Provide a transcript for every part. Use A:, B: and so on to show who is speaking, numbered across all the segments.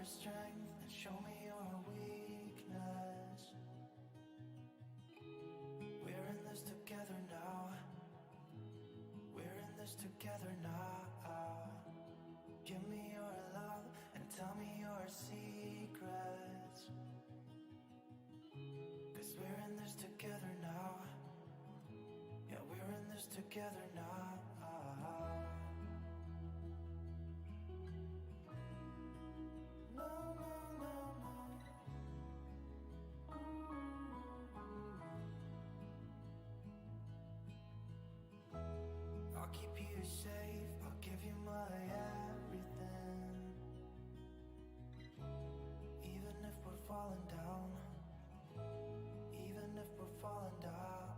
A: your strength and show me your weakness. We're in this together now. We're in this together now. Give me your love and tell me your secrets. 'Cause we're in this together now. Yeah, we're in this together now. No, no, no, no. I'll keep you safe, I'll give you my everything. Even if we're falling down, even if we're falling down,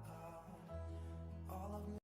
A: all of me.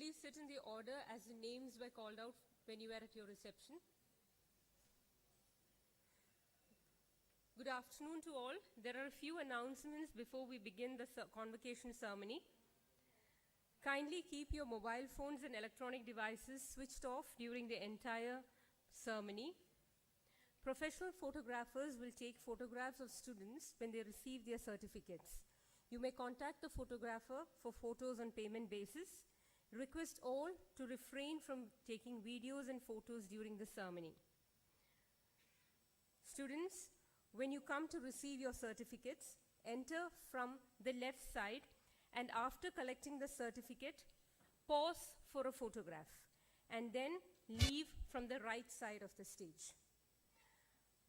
B: please sit in the order as the names were called out when you were at your reception. Good afternoon to all. There are a few announcements before we begin the convocation ceremony. Kindly keep your mobile phones and electronic devices switched off during the entire ceremony. Professional photographers will take photographs of students when they receive their certificates. You may contact the photographer for photos on payment basis. Request all to refrain from taking videos and photos during the ceremony. Students, when you come to receive your certificates, enter from the left side, and after collecting the certificate, pause for a photograph and then leave from the right side of the stage.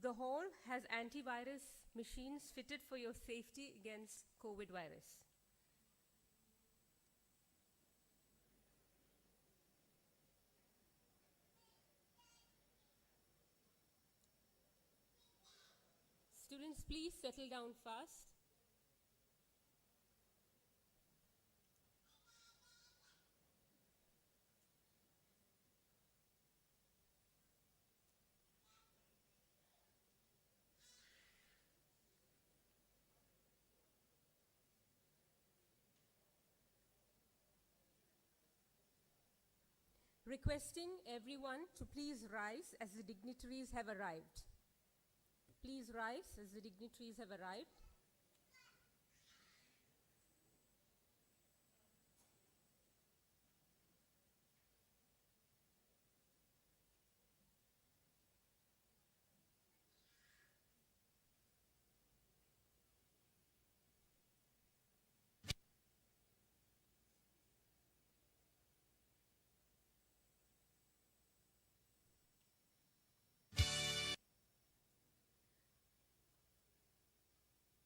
B: The hall has antivirus machines fitted for your safety against COVID virus. Students, please settle down fast. Requesting everyone to please rise as the dignitaries have arrived. Please rise as the dignitaries have arrived.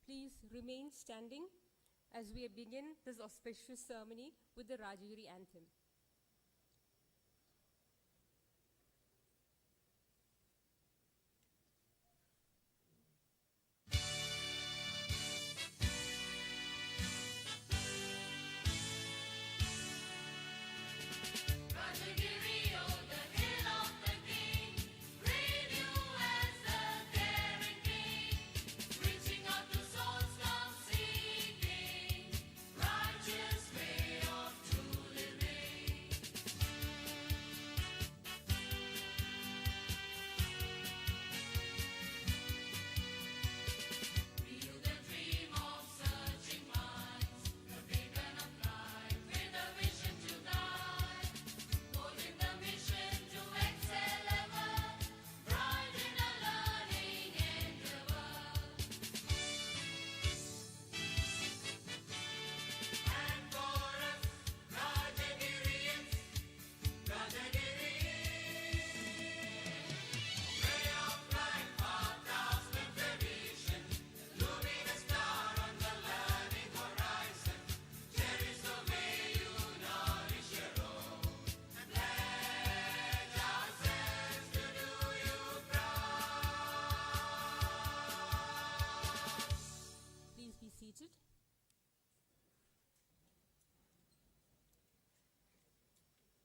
B: Please remain standing as we begin this auspicious ceremony with the Rajagiri anthem.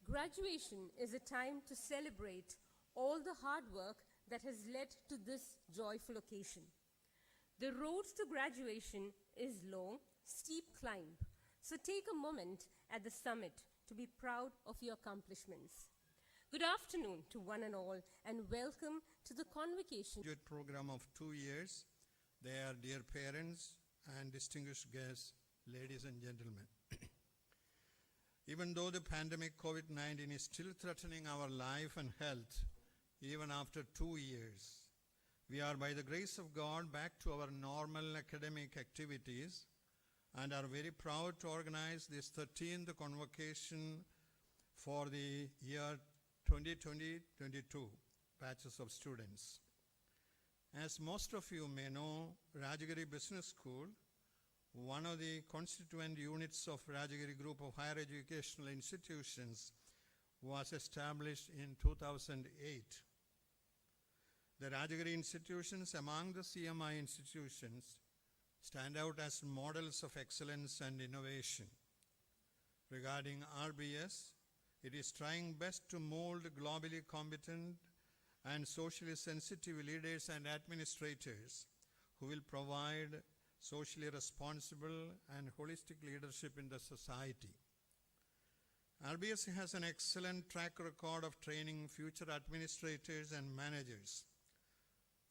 B: Graduation is a time to celebrate all the hard work that has led to this joyful occasion. The road to graduation is long, steep climb, so take a moment at the summit to be proud of your accomplishments. Good afternoon to one and all, and welcome to the Convocation
C: program of 2 years. They are dear parents and distinguished guests, ladies and gentlemen. Even though the pandemic COVID-19 is still threatening our life and health, even after 2 years, we are, by the grace of God, back to our normal academic activities and are very proud to organize this 13th convocation for the year 2020-22 batches of students. As most of you may know, Rajagiri Business School, one of the constituent units of Rajagiri Group of Higher Educational Institutions, was established in 2008. The Rajagiri institutions among the CMI institutions stand out as models of excellence and innovation. Regarding RBS, It is trying best to mold globally competent and socially sensitive leaders and administrators who will provide socially responsible and holistic leadership in the society. RBSC has an excellent track record of training future administrators and managers.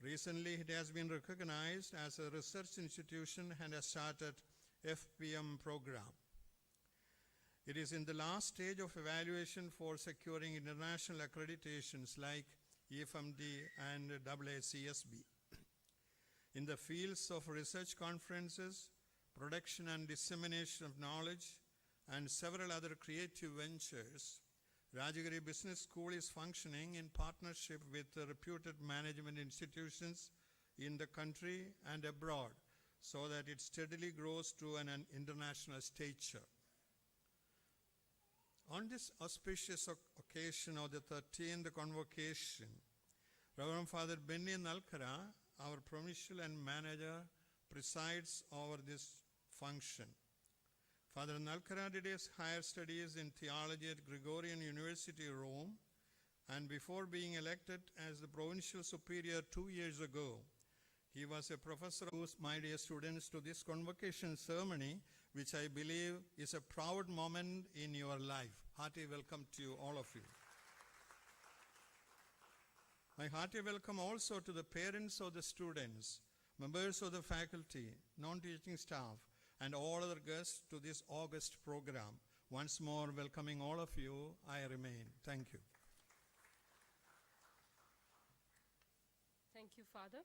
C: Recently, it has been recognized as a research institution and has started FPM program. It is in the last stage of evaluation for securing international accreditations like EFMD and AACSB. In the fields of research conferences, production and dissemination of knowledge, and several other creative ventures, Rajagiri Business School is functioning in partnership with reputed management institutions in the country and abroad so that it steadily grows to an international stature. On this auspicious occasion of the 13th Convocation, Reverend Father Benny Nalkara, our provincial and manager, presides over this function. Father Nalkara did his higher studies in theology at Gregorian University, Rome, and before being elected as the provincial superior 2 years ago, he was a professor. My dear students, to this convocation ceremony, which I believe is a proud moment in your life. Hearty welcome to you, all of you. My hearty welcome also to the parents of the students, members of the faculty, non-teaching staff, and all other guests to this August program. Once more, welcoming all of you, I remain. Thank you.
B: Thank you, Father.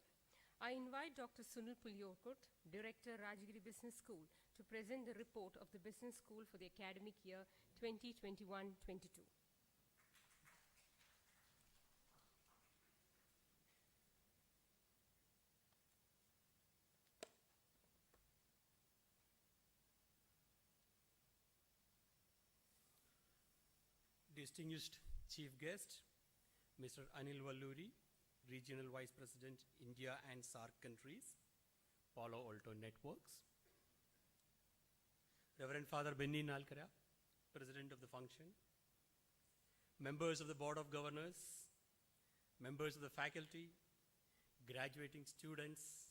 B: I invite Dr. Sunil Pulyorkut, Director, Rajagiri Business School, to present the report of the Business School for the academic year 2021-22.
D: Distinguished Chief Guest, Mr. Anil Valluri, Regional Vice President, India and SAARC countries, Palo Alto Networks. Reverend Father Benny Nalkara, President of the function, members of the Board of Governors, members of the faculty, graduating students,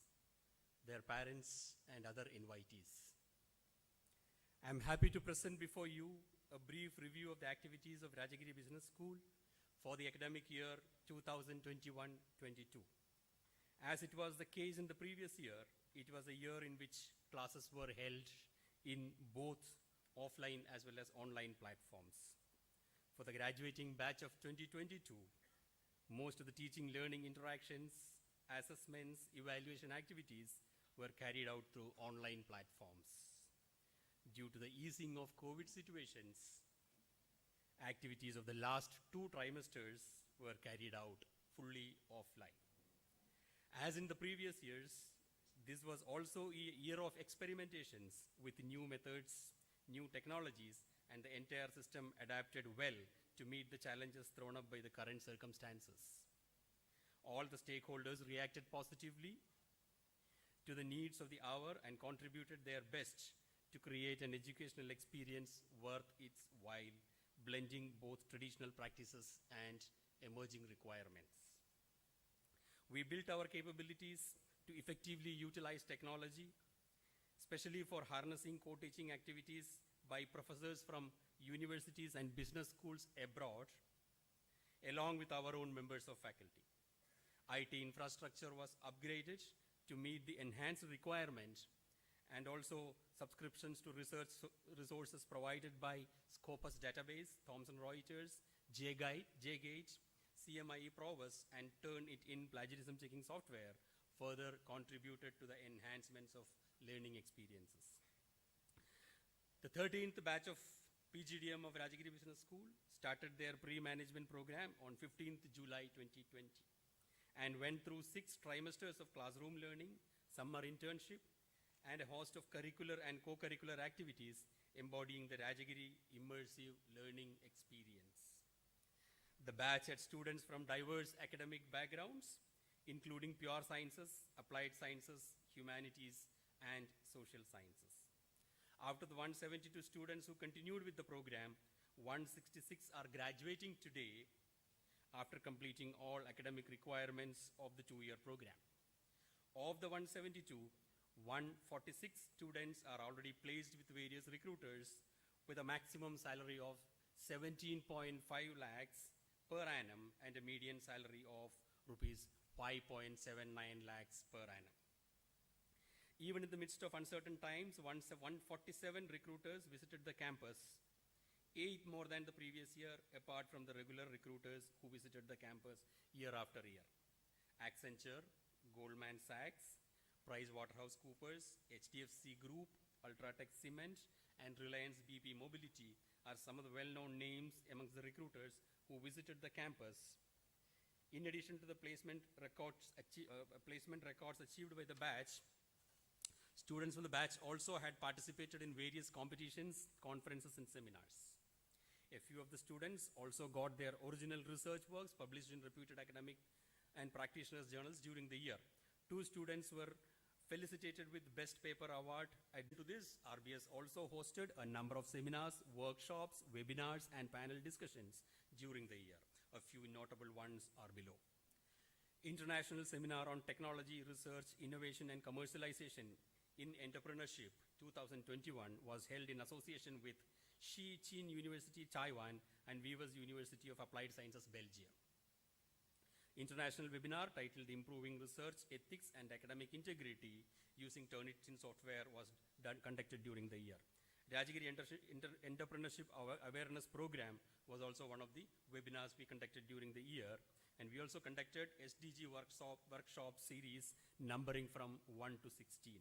D: their parents, and other invitees. I'm happy to present before you a brief review of the activities of Rajagiri Business School for the academic year 2021-22. As it was the case in the previous year, it was a year in which classes were held in both offline as well as online platforms. For the graduating batch of 2022, most of the teaching learning interactions, assessments, evaluation activities were carried out through online platforms. Due to the easing of COVID situations, activities of the last 2 trimesters were carried out fully offline. As in the previous years, this was also a year of experimentations with new methods, new technologies, and the entire system adapted well to meet the challenges thrown up by the current circumstances. All the stakeholders reacted positively to the needs of the hour and contributed their best to create an educational experience worth its while, blending both traditional practices and emerging requirements. We built our capabilities to effectively utilize technology, especially for harnessing co-teaching activities by professors from universities and business schools abroad, along with our own members of faculty. IT infrastructure was upgraded to meet the enhanced requirement, and also subscriptions to research resources provided by Scopus database, Thomson Reuters, JGate, CMIE Provus, and Turnitin plagiarism checking software further contributed to the enhancements of learning experiences. The 13th batch of PGDM of Rajagiri Business School started their pre-management program on 15th July 2020 and went through 6 trimesters of classroom learning, summer internship, and a host of curricular and co-curricular activities embodying the Rajagiri immersive learning experience. The batch had students from diverse academic backgrounds, including pure sciences, applied sciences, humanities, and social sciences. After the 172 students who continued with the program, 166 are graduating today after completing all academic requirements of the two-year program. Of the 172, 146 students are already placed with various recruiters with a maximum salary of 17.5 lakhs per annum and a median salary of rupees 5.79 lakhs per annum. Even in the midst of uncertain times, 147 recruiters visited the campus, 8 more than the previous year, apart from the regular recruiters who visited the campus year after year. Accenture, Goldman Sachs, PricewaterhouseCoopers, HDFC Group, Ultratech Cement, and Reliance BP Mobility are some of the well-known names amongst the recruiters who visited the campus. In addition to the placement records achieved by the batch, students from the batch also had participated in various competitions, conferences, and seminars. A few of the students also got their original research works published in reputed academic and practitioners' journals during the year. 2 students were felicitated with Best Paper Award. Added to this, RBS also hosted a number of seminars, workshops, webinars, and panel discussions during the year. A few notable ones are below. International Seminar on Technology, Research, Innovation, and Commercialization in Entrepreneurship 2021 was held in association with Shi Chin University, Taiwan, and Weavers University of Applied Sciences, Belgium. International webinar titled Improving Research, Ethics, and Academic Integrity using Turnitin software was conducted during the year. Rajagiri Entrepreneurship Awareness Program was also one of the webinars we conducted during the year, and we also conducted SDG workshop series numbering from 1 to 16.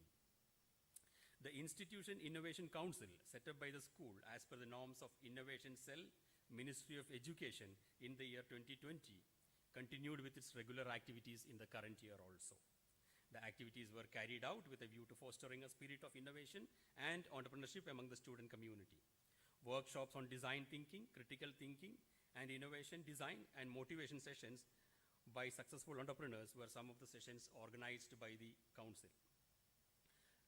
D: The Institution Innovation Council, set up by the school as per the norms of Innovation Cell, Ministry of Education in the year 2020, continued with its regular activities in the current year also. The activities were carried out with a view to fostering a spirit of innovation and entrepreneurship among the student community. Workshops on design thinking, critical thinking, and innovation design and motivation sessions by successful entrepreneurs were some of the sessions organized by the council.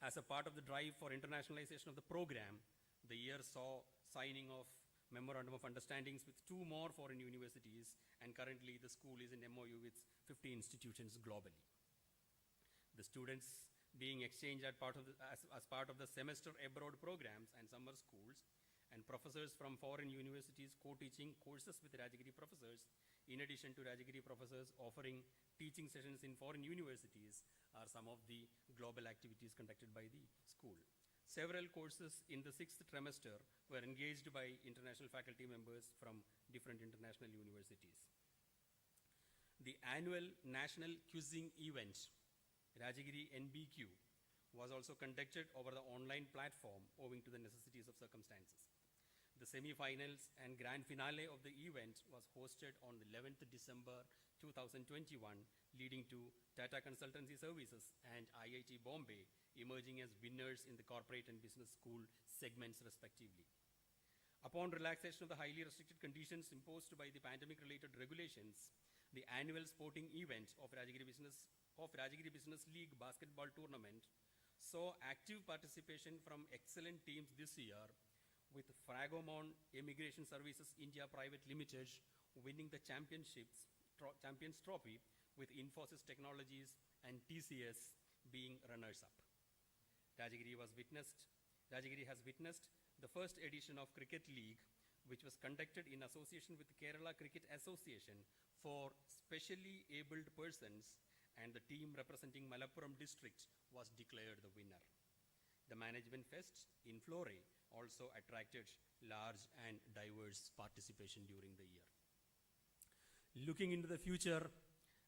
D: As a part of the drive for internationalization of the program, the year saw signing of Memorandum of Understandings with 2 more foreign universities, and currently the school is in MOU with 50 institutions globally. The students being exchanged as part of the semester abroad programs and summer schools, and professors from foreign universities co-teaching courses with Rajagiri professors, in addition to Rajagiri professors offering teaching sessions in foreign universities, are some of the global activities conducted by the school. Several courses in the 6th trimester were engaged by international faculty members from different international universities. The annual national quizzing event, Rajagiri NBQ, was also conducted over the online platform owing to the necessities of circumstances. The semi-finals and grand finale of the event was hosted on the 11th December 2021, leading to Tata Consultancy Services and IIT Bombay emerging as winners in the corporate and business school segments respectively. Upon relaxation of the highly restricted conditions imposed by the pandemic-related regulations, the annual sporting event of Rajagiri Business League basketball tournament saw active participation from excellent teams this year, with Fragomon Immigration Services India Private Limited winning the Champions Trophy, with Infosys Technologies and TCS being runners-up. Rajagiri has witnessed the first edition of Cricket League, which was conducted in association with the Kerala Cricket Association for specially abled persons, and the team representing Malappuram district was declared the winner. The Management Fest in Flore also attracted large and diverse participation during the year. Looking into the future,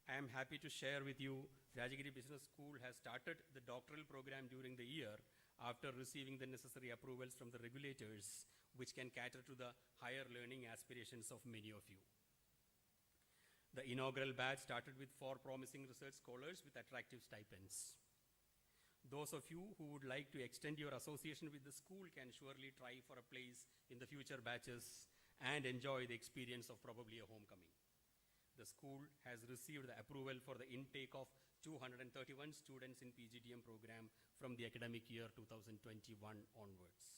D: I am happy to share with you Rajagiri Business School has started the doctoral program during the year after receiving the necessary approvals from the regulators, which can cater to the higher learning aspirations of many of you. The inaugural batch started with 4 promising research scholars with attractive stipends. Those of you who would like to extend your association with the school can surely try for a place in the future batches and enjoy the experience of probably a homecoming. The school has received the approval for the intake of 231 students in PGDM program from the academic year 2021 onwards.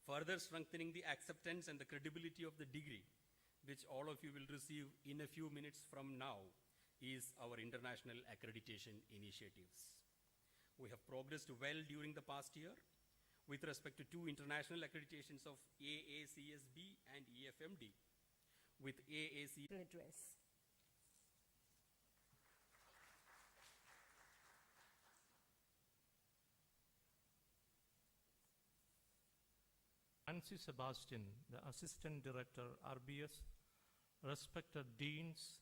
D: further strengthening the acceptance and the credibility of the degree, which all of you will receive in a few minutes from now, is our international accreditation initiatives. We have progressed well during the past year with respect to 2 international accreditations of AACSB and EFMD. With AAC
B: address.
E: Nancy Sebastian, the Assistant Director, RBS, respected deans,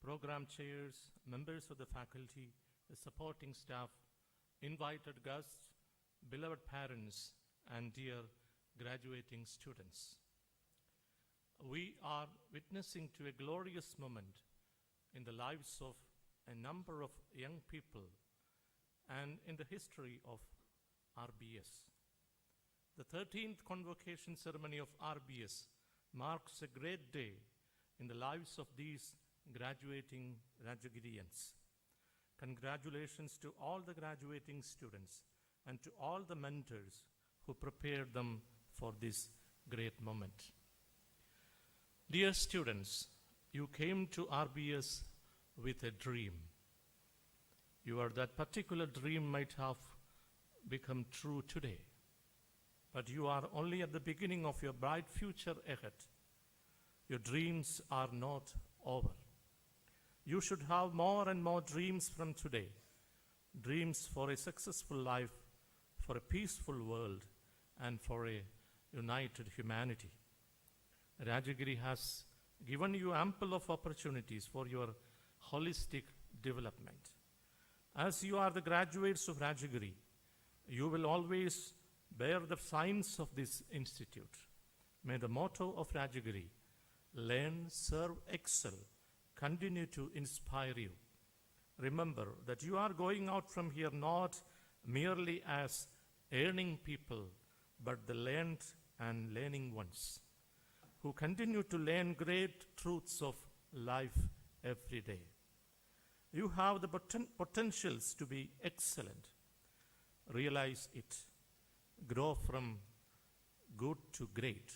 E: program chairs, members of the faculty, the supporting staff, invited guests, beloved parents, and dear graduating students. We are witnessing to a glorious moment in the lives of a number of young people and in the history of RBS. The 13th Convocation ceremony of RBS marks a great day in the lives of these graduating Rajagirians. Congratulations to all the graduating students and to all the mentors who prepared them for this great moment. Dear students, you came to RBS with a dream. That particular dream might have become true today, but you are only at the beginning of your bright future ahead. Your dreams are not over. You should have more and more dreams from today, dreams for a successful life, for a peaceful world, and for a united humanity. Rajagiri has given you ample of opportunities for your holistic development. As you are the graduates of Rajagiri, you will always bear the signs of this institute. May the motto of Rajagiri, learn, serve, excel, continue to inspire you. Remember that you are going out from here not merely as earning people, but the learned and learning ones, who continue to learn great truths of life every day. You have the potentials to be excellent. Realize it. Grow from good to great.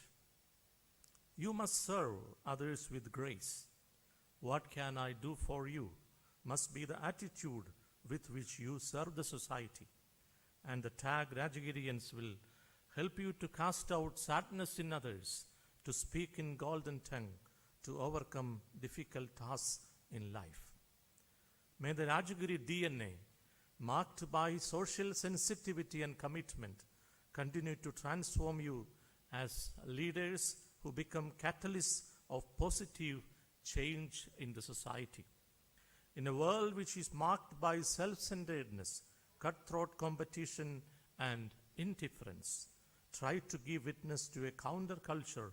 E: You must serve others with grace. What can I do for you must be the attitude with which you serve the society. And the tag Rajagirians will help you to cast out sadness in others, to speak in golden tongue, to overcome difficult tasks in life. May the Rajagiri DNA, marked by social sensitivity and commitment, continue to transform you as leaders who become catalysts of positive change in the society. In a world which is marked by self-centeredness, cutthroat competition, and indifference, try to give witness to a counterculture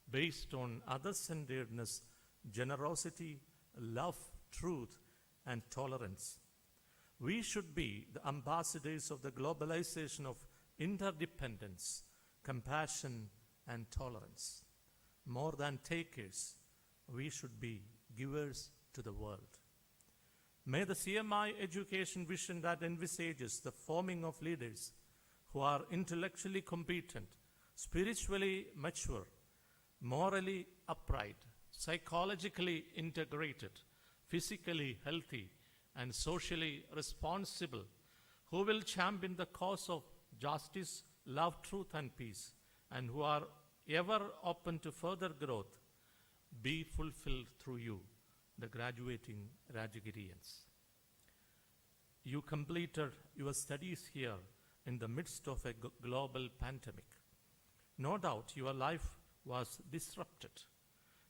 E: based on other-centeredness, generosity, love, truth, and tolerance. We should be the ambassadors of the globalization of interdependence, compassion, and tolerance. More than takers, we should be givers to the world. May the CMI education vision that envisages the forming of leaders who are intellectually competent, spiritually mature, morally upright, psychologically integrated, physically healthy, and socially responsible, who will champion the cause of justice, love, truth, and peace, and who are ever open to further growth, be fulfilled through you, the graduating Rajagirians. You completed your studies here in the midst of a global pandemic. No doubt your life was disrupted.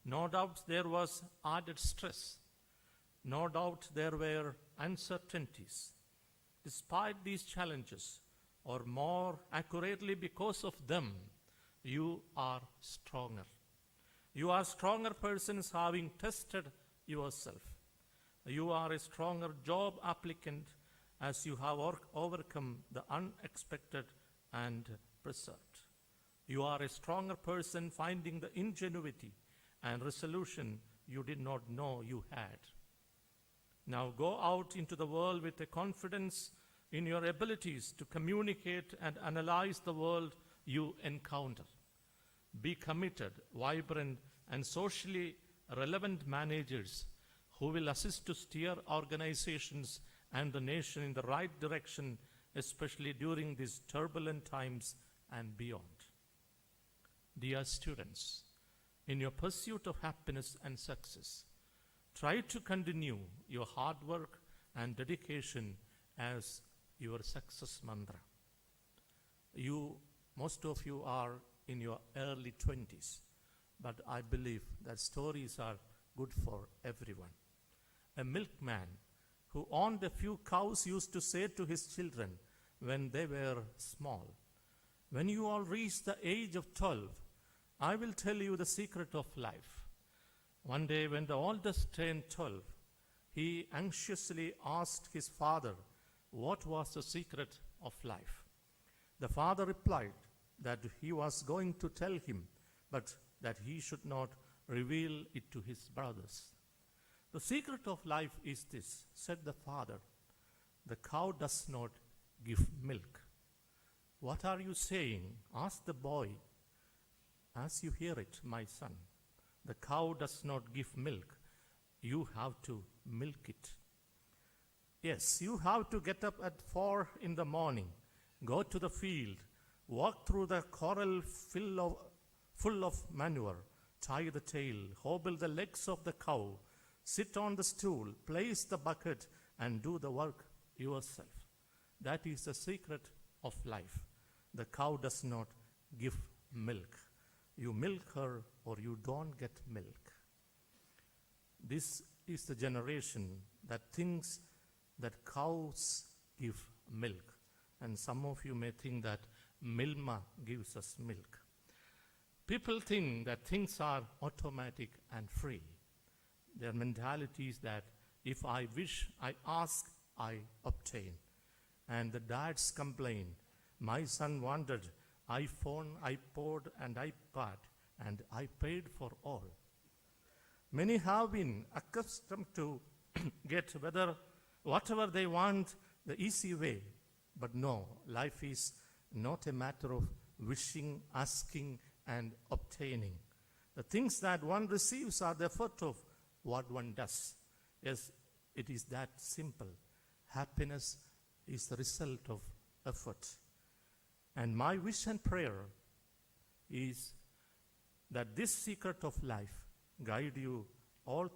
E: No doubt there was added stress. No doubt there were uncertainties. Despite these challenges, or more accurately because of them, you are stronger. You are stronger persons having tested yourself. You are a stronger job applicant as you have overcome the unexpected and preserved. You are a stronger person finding the ingenuity and resolution you did not know you had. Now go out into the world with a confidence in your abilities to communicate and analyze the world you encounter. Be committed, vibrant, and socially relevant managers who will assist to steer organizations and the nation in the right direction, especially during these turbulent times and beyond. Dear students, in your pursuit of happiness and success, try to continue your hard work and dedication as your success mantra. Most of you are in your early 20s, but I believe that stories are good for everyone. A milkman who owned a few cows used to say to his children when they were small, "When you all reach the age of 12, I will tell you the secret of life." One day when the oldest turned 12, he anxiously asked his father what was the secret of life. The father replied that he was going to tell him, but that he should not reveal it to his brothers. "The secret of life is this," said the father: "the cow does not give milk." "What are you saying?" asked the boy. "As you hear it, my son, the cow does not give milk. You have to milk it. Yes, you have to get up at 4 in the morning, go to the field, walk through the corral full of manure, tie the tail, hobble the legs of the cow, sit on the stool, place the bucket, and do the work yourself. That is the secret of life. The cow does not give milk. You milk her or you don't get milk." This is the generation that thinks that cows give milk. And some of you may think that Milma gives us milk. People think that things are automatic and free. Their mentality is that if I wish, I ask, I obtain. And the dads complain, "My son wanted iPhone, iPod, and iPad, and I paid for all." Many have been accustomed to get whatever they want the easy way. But no, life is not a matter of wishing, asking, and obtaining. The things that one receives are the effort of what one does. Yes, it is that simple. Happiness is the result of effort. And my wish and prayer is that this secret of life guide you all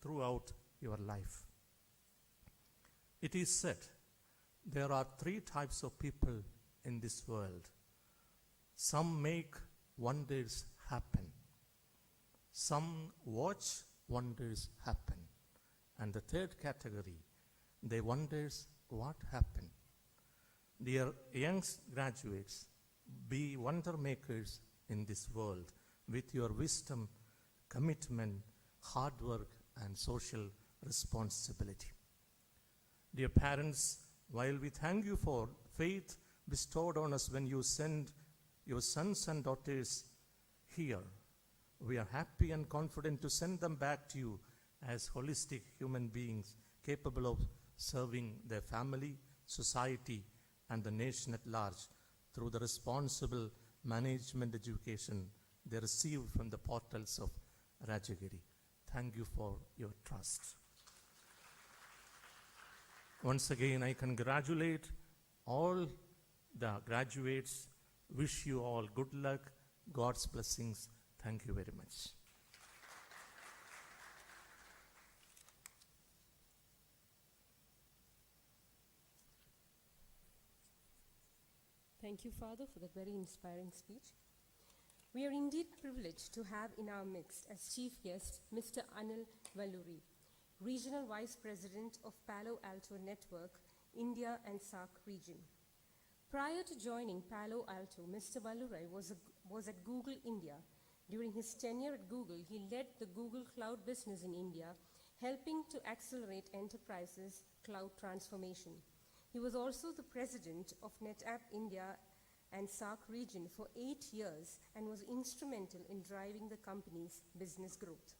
E: throughout your life. It is said there are 3 types of people in this world. Some make wonders happen. Some watch wonders happen. And the third category, they wonders what happened. Dear young graduates, be wonder makers in this world with your wisdom, commitment, hard work, and social responsibility. Dear parents, while we thank you for faith bestowed on us when you send your sons and daughters here, we are happy and confident to send them back to you as holistic human beings capable of serving their family, society, and the nation at large through the responsible management education they receive from the portals of Rajagiri. Thank you for your trust. Once again, I congratulate all the graduates. Wish you all good luck, God's blessings. Thank you very much.
B: Thank you, Father, for that very inspiring speech. We are indeed privileged to have in our midst as chief guest Mr. Anil Valluri, Regional Vice President of Palo Alto Network, India and SAARC region. Prior to joining Palo Alto, Mr. Valluri was at Google India. During his tenure at Google, he led the Google Cloud business in India, helping to accelerate enterprises' cloud transformation. He was also the president of NetApp India and SAARC region for 8 years and was instrumental in driving the company's business growth.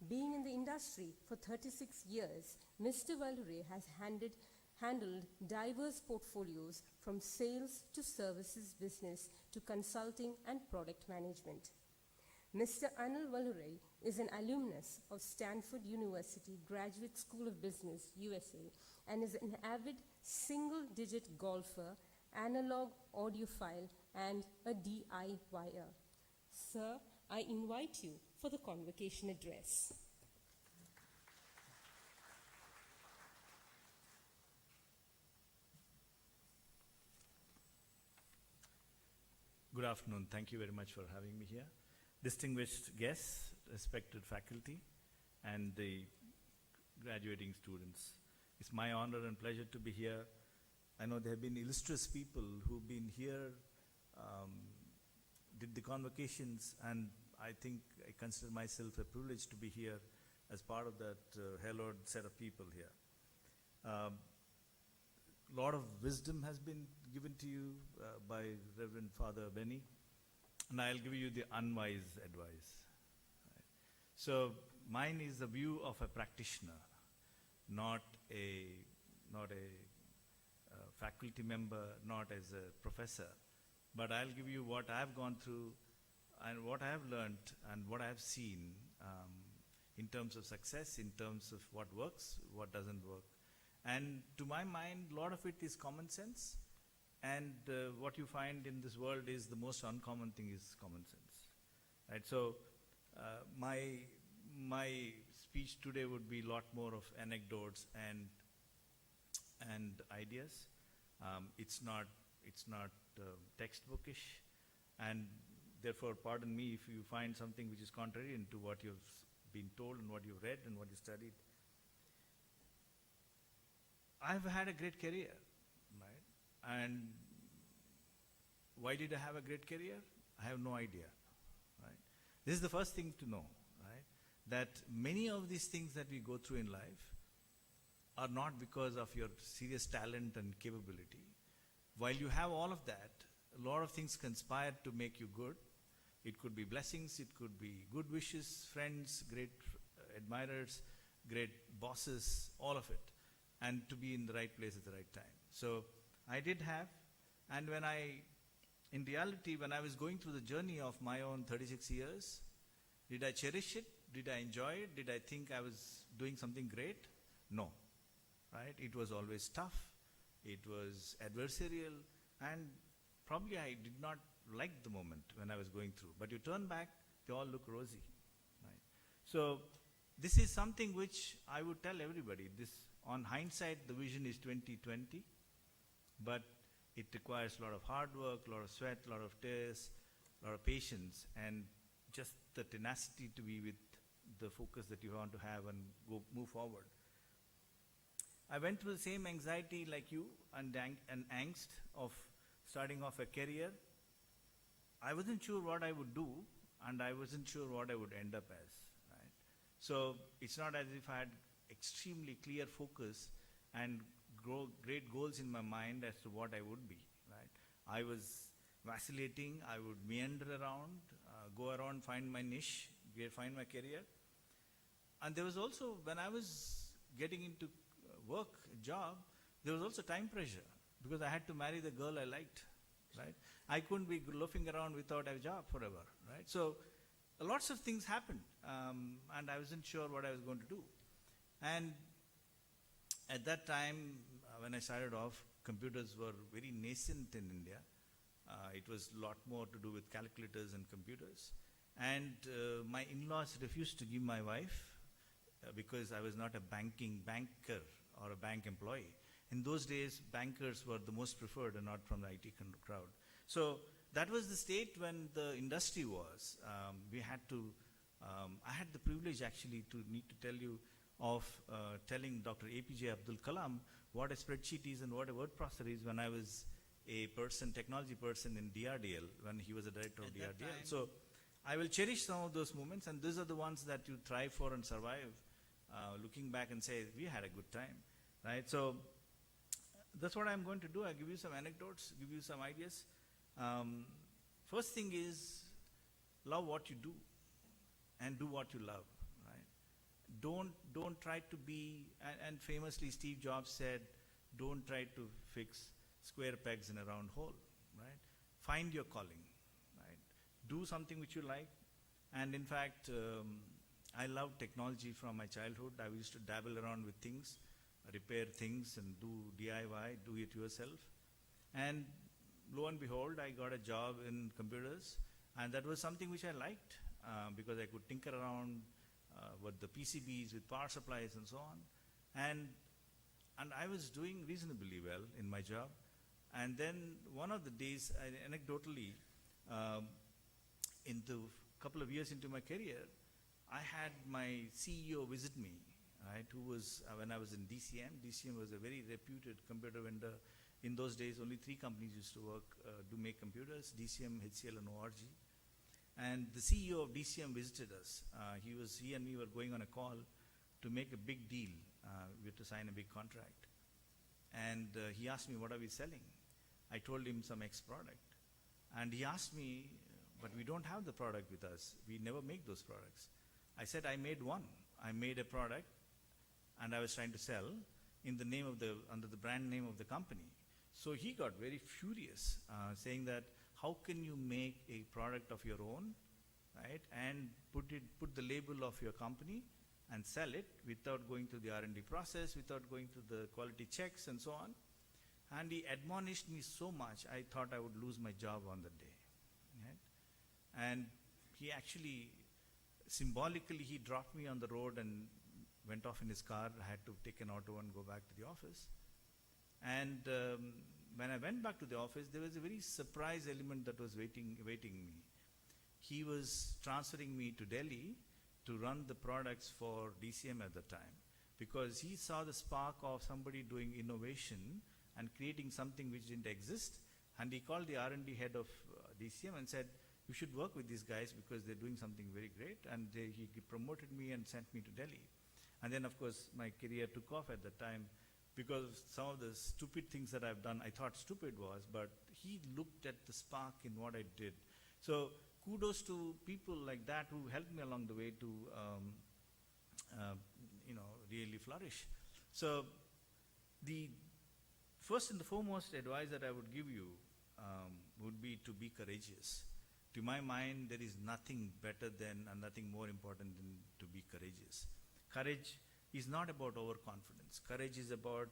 B: Being in the industry for 36 years, Mr. Valluri has handled diverse portfolios from sales to services business to consulting and product management. Mr. Anil Valure is an alumnus of Stanford University Graduate School of Business, USA, and is an avid single-digit golfer, analog audiophile, and a DIYer. Sir, I invite you for the convocation address.
F: Good afternoon. Thank you very much for having me here. Distinguished guests, respected faculty, and the graduating students. It's my honor and pleasure to be here. I know there have been illustrious people who've been here, did the convocations, and I think I consider myself a privilege to be here as part of that hallowed set of people here. A lot of wisdom has been given to you by Reverend Father Benny, and I'll give you the unwise advice. Right. So mine is the view of a practitioner, not a faculty member, not as a professor, but I'll give you what I've gone through and what I have learned and what I have seen in terms of success, in terms of what works, what doesn't work. And to my mind, a lot of it is common sense. And what you find in this world is the most uncommon thing is common sense. Right? So my speech today would be a lot more of anecdotes and ideas. It's not textbookish, and therefore pardon me if you find something which is contrary to what you've been told and what you've read and what you studied. I've had a great career, right? And why did I have a great career? I have no idea, right? This is the first thing to know, right? That many of these things that we go through in life are not because of your serious talent and capability. While you have all of that, a lot of things conspire to make you good. It could be blessings, it could be good wishes, friends, great admirers, great bosses, all of it. And to be in the right place at the right time. So I did have, and in reality, when I was going through the journey of my own 36 years, did I cherish it? Did I enjoy it? Did I think I was doing something great? No, right? It was always tough. It was adversarial, and probably I did not like the moment when I was going through. But you turn back, they all look rosy, right? So this is something which I would tell everybody. On hindsight, the vision is 2020, but it requires a lot of hard work, a lot of sweat, a lot of tears, a lot of patience, and just the tenacity to be with the focus that you want to have and move forward. I went through the same anxiety like you and angst of starting off a career. I wasn't sure what I would do, and I wasn't sure what I would end up as. Right? So it's not as if I had extremely clear focus and great goals in my mind as to what I would be, right? I was vacillating, I would meander around, go around, find my niche, find my career. And there was also, when I was getting into work, job, there was also time pressure because I had to marry the girl I liked, right? I couldn't be loafing around without a job forever, right? So lots of things happened, and I wasn't sure what I was going to do. And at that time, when I started off, computers were very nascent in India. It was a lot more to do with calculators and computers. And my in-laws refused to give my wife because I was not a banker or a bank employee. In those days, bankers were the most preferred and not from the IT crowd. So that was the state when the industry was. I had the privilege actually to need to tell you of telling Dr. APJ Abdul Kalam what a spreadsheet is and what a word processor is when I was a technology person in DRDL, when he was a director of DRDL. So I will cherish some of those moments, and these are the ones that you thrive for and survive, looking back and say, we had a good time, right? So that's what I'm going to do. I'll give you some anecdotes, give you some ideas. First thing is, love what you do and do what you love. Don't try to be, and famously Steve Jobs said, Don't try to fix square pegs in a round hole, right? Find your calling, right? Do something which you like. And in fact, I love technology from my childhood. I used to dabble around with things, repair things and do DIY, do it yourself. And lo and behold, I got a job in computers, and that was something which I liked because I could tinker around with the PCBs, with power supplies and so on. And I was doing reasonably well in my job. And then one of the days, anecdotally, into a couple of years into my career, I had my CEO visit me, right, who was, when I was in DCM. DCM was a very reputed computer vendor. In those days, only 3 companies used to make computers, DCM, HCL, and ORG. And the CEO of DCM visited us. He and me were going on a call to make a big deal. We had to sign a big contract. And he asked me, what are we selling? I told him some X product. And he asked me, but we don't have the product with us. We never make those products. I said, I made one. I made a product, and I was trying to sell in the name of under the brand name of the company. So he got very furious, saying that, how can you make a product of your own, right, and put the label of your company and sell it without going through the R&D process, without going through the quality checks and so on. And he admonished me so much, I thought I would lose my job on that day. Right? And he actually, symbolically, he dropped me on the road and went off in his car. I had to take an auto and go back to the office. And when I went back to the office, there was a very surprise element that was waiting me. He was transferring me to Delhi to run the products for DCM at the time, because he saw the spark of somebody doing innovation and creating something which didn't exist. And he called the R&D head of DCM and said, you should work with these guys because they're doing something very great. And he promoted me and sent me to Delhi. And then, of course, my career took off at the time, because some of the stupid things that I've done, I thought stupid was, but he looked at the spark in what I did. So kudos to people like that who helped me along the way to, really flourish. So the first and the foremost advice that I would give you would be to be courageous. To my mind, there is nothing better than and nothing more important than to be courageous. Courage is not about overconfidence. Courage is about,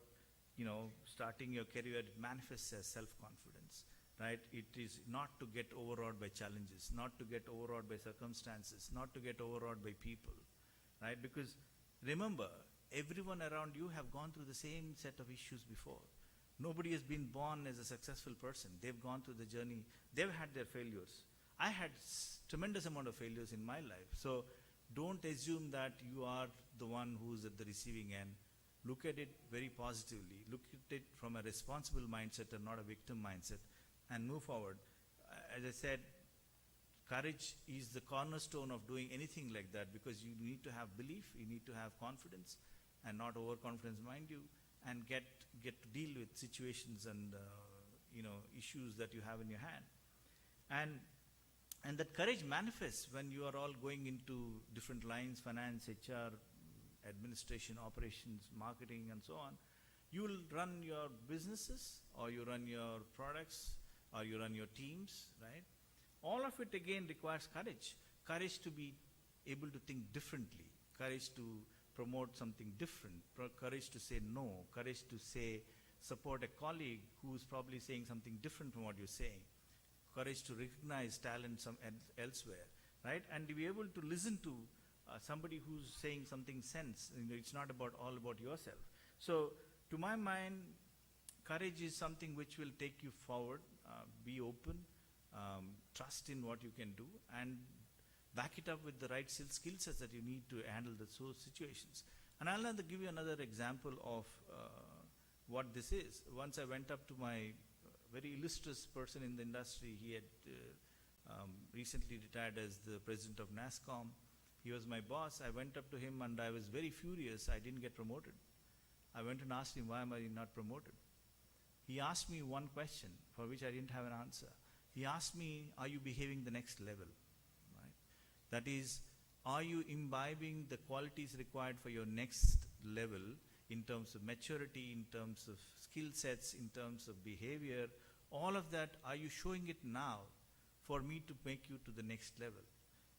F: starting your career. It manifests as self-confidence, right? It is not to get overawed by challenges, not to get overawed by circumstances, not to get overawed by people, right? Because remember, everyone around you have gone through the same set of issues before. Nobody has been born as a successful person. They've gone through the journey. They've had their failures. I had tremendous amount of failures in my life. So don't assume that you are the one who's at the receiving end. Look at it very positively. Look at it from a responsible mindset and not a victim mindset, and move forward. As I said, courage is the cornerstone of doing anything like that, because you need to have belief, you need to have confidence, and not overconfidence, mind you, and get to deal with situations and issues that you have in your hand. And that courage manifests when you are all going into different lines: finance, HR, administration, operations, marketing, and so on. You will run your businesses, or you run your products, or you run your teams, right? All of it again requires courage. Courage to be able to think differently. Courage to promote something different. Courage to say no. Courage to support a colleague who's probably saying something different from what you're saying. Courage to recognize talent elsewhere, right? And to be able to listen to somebody who's saying something sense. It's not all about yourself. So to my mind, courage is something which will take you forward. Be open, trust in what you can do, and back it up with the right skill sets that you need to handle those situations. And I'll give you another example of what this is. Once I went up to my very illustrious person in the industry. He had recently retired as the president of NASCOM. He was my boss. I went up to him and I was very furious. I didn't get promoted. I went and asked him, why am I not promoted? He asked me one question for which I didn't have an answer. He asked me, are you behaving the next level? Right? That is, are you imbibing the qualities required for your next level in terms of maturity, in terms of skill sets, in terms of behavior, all of that, are you showing it now for me to make you to the next level?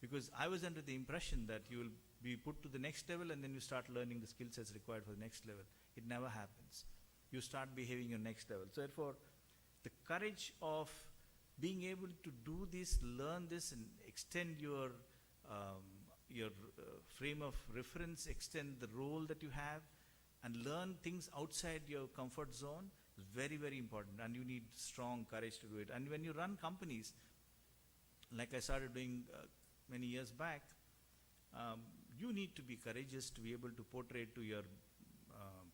F: Because I was under the impression that you will be put to the next level and then you start learning the skill sets required for the next level. It never happens. You start behaving your next level. So therefore, the courage of being able to do this, learn this, and extend your frame of reference, extend the role that you have, and learn things outside your comfort zone is very, very important. And you need strong courage to do it. And when you run companies, like I started doing many years back, you need to be courageous to be able to portray to your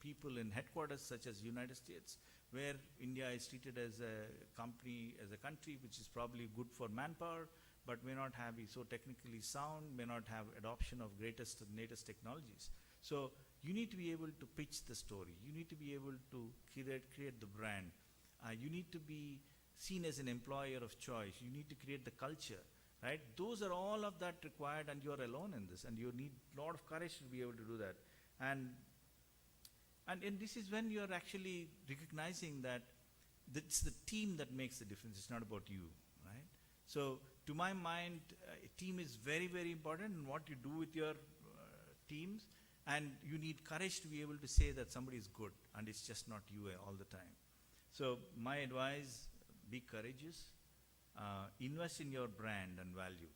F: people in headquarters such as United States, where India is treated as a country which is probably good for manpower, but may not be so technically sound, may not have adoption of greatest and latest technologies. So you need to be able to pitch the story. You need to be able to create the brand. You need to be seen as an employer of choice. You need to create the culture, right? Those are all of that required, and you are alone in this, and you need a lot of courage to be able to do that. And this is when you are actually recognizing that it's the team that makes the difference. It's not about you, right? So to my mind, a team is very, very important in what you do with your teams, and you need courage to be able to say that somebody is good and it's just not you all the time. So my advice, be courageous, invest in your brand and value.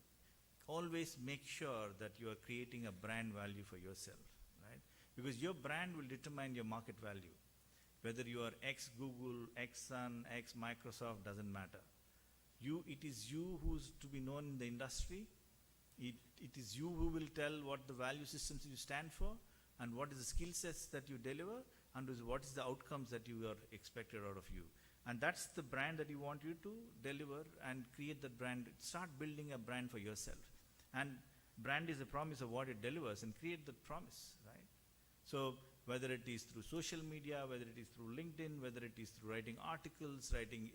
F: Always make sure that you are creating a brand value for yourself, right? Because your brand will determine your market value. Whether you are ex-Google, ex-Sun, ex-Microsoft, doesn't matter. It is you who's to be known in the industry. It is you who will tell what the value systems you stand for, and what is the skill sets that you deliver, and what is the outcomes that you are expected out of you. And that's the brand that you want you to deliver and create that brand. Start building a brand for yourself. And brand is a promise of what it delivers, and create that promise, right? So whether it is through social media, whether it is through LinkedIn, whether it is through writing articles, writing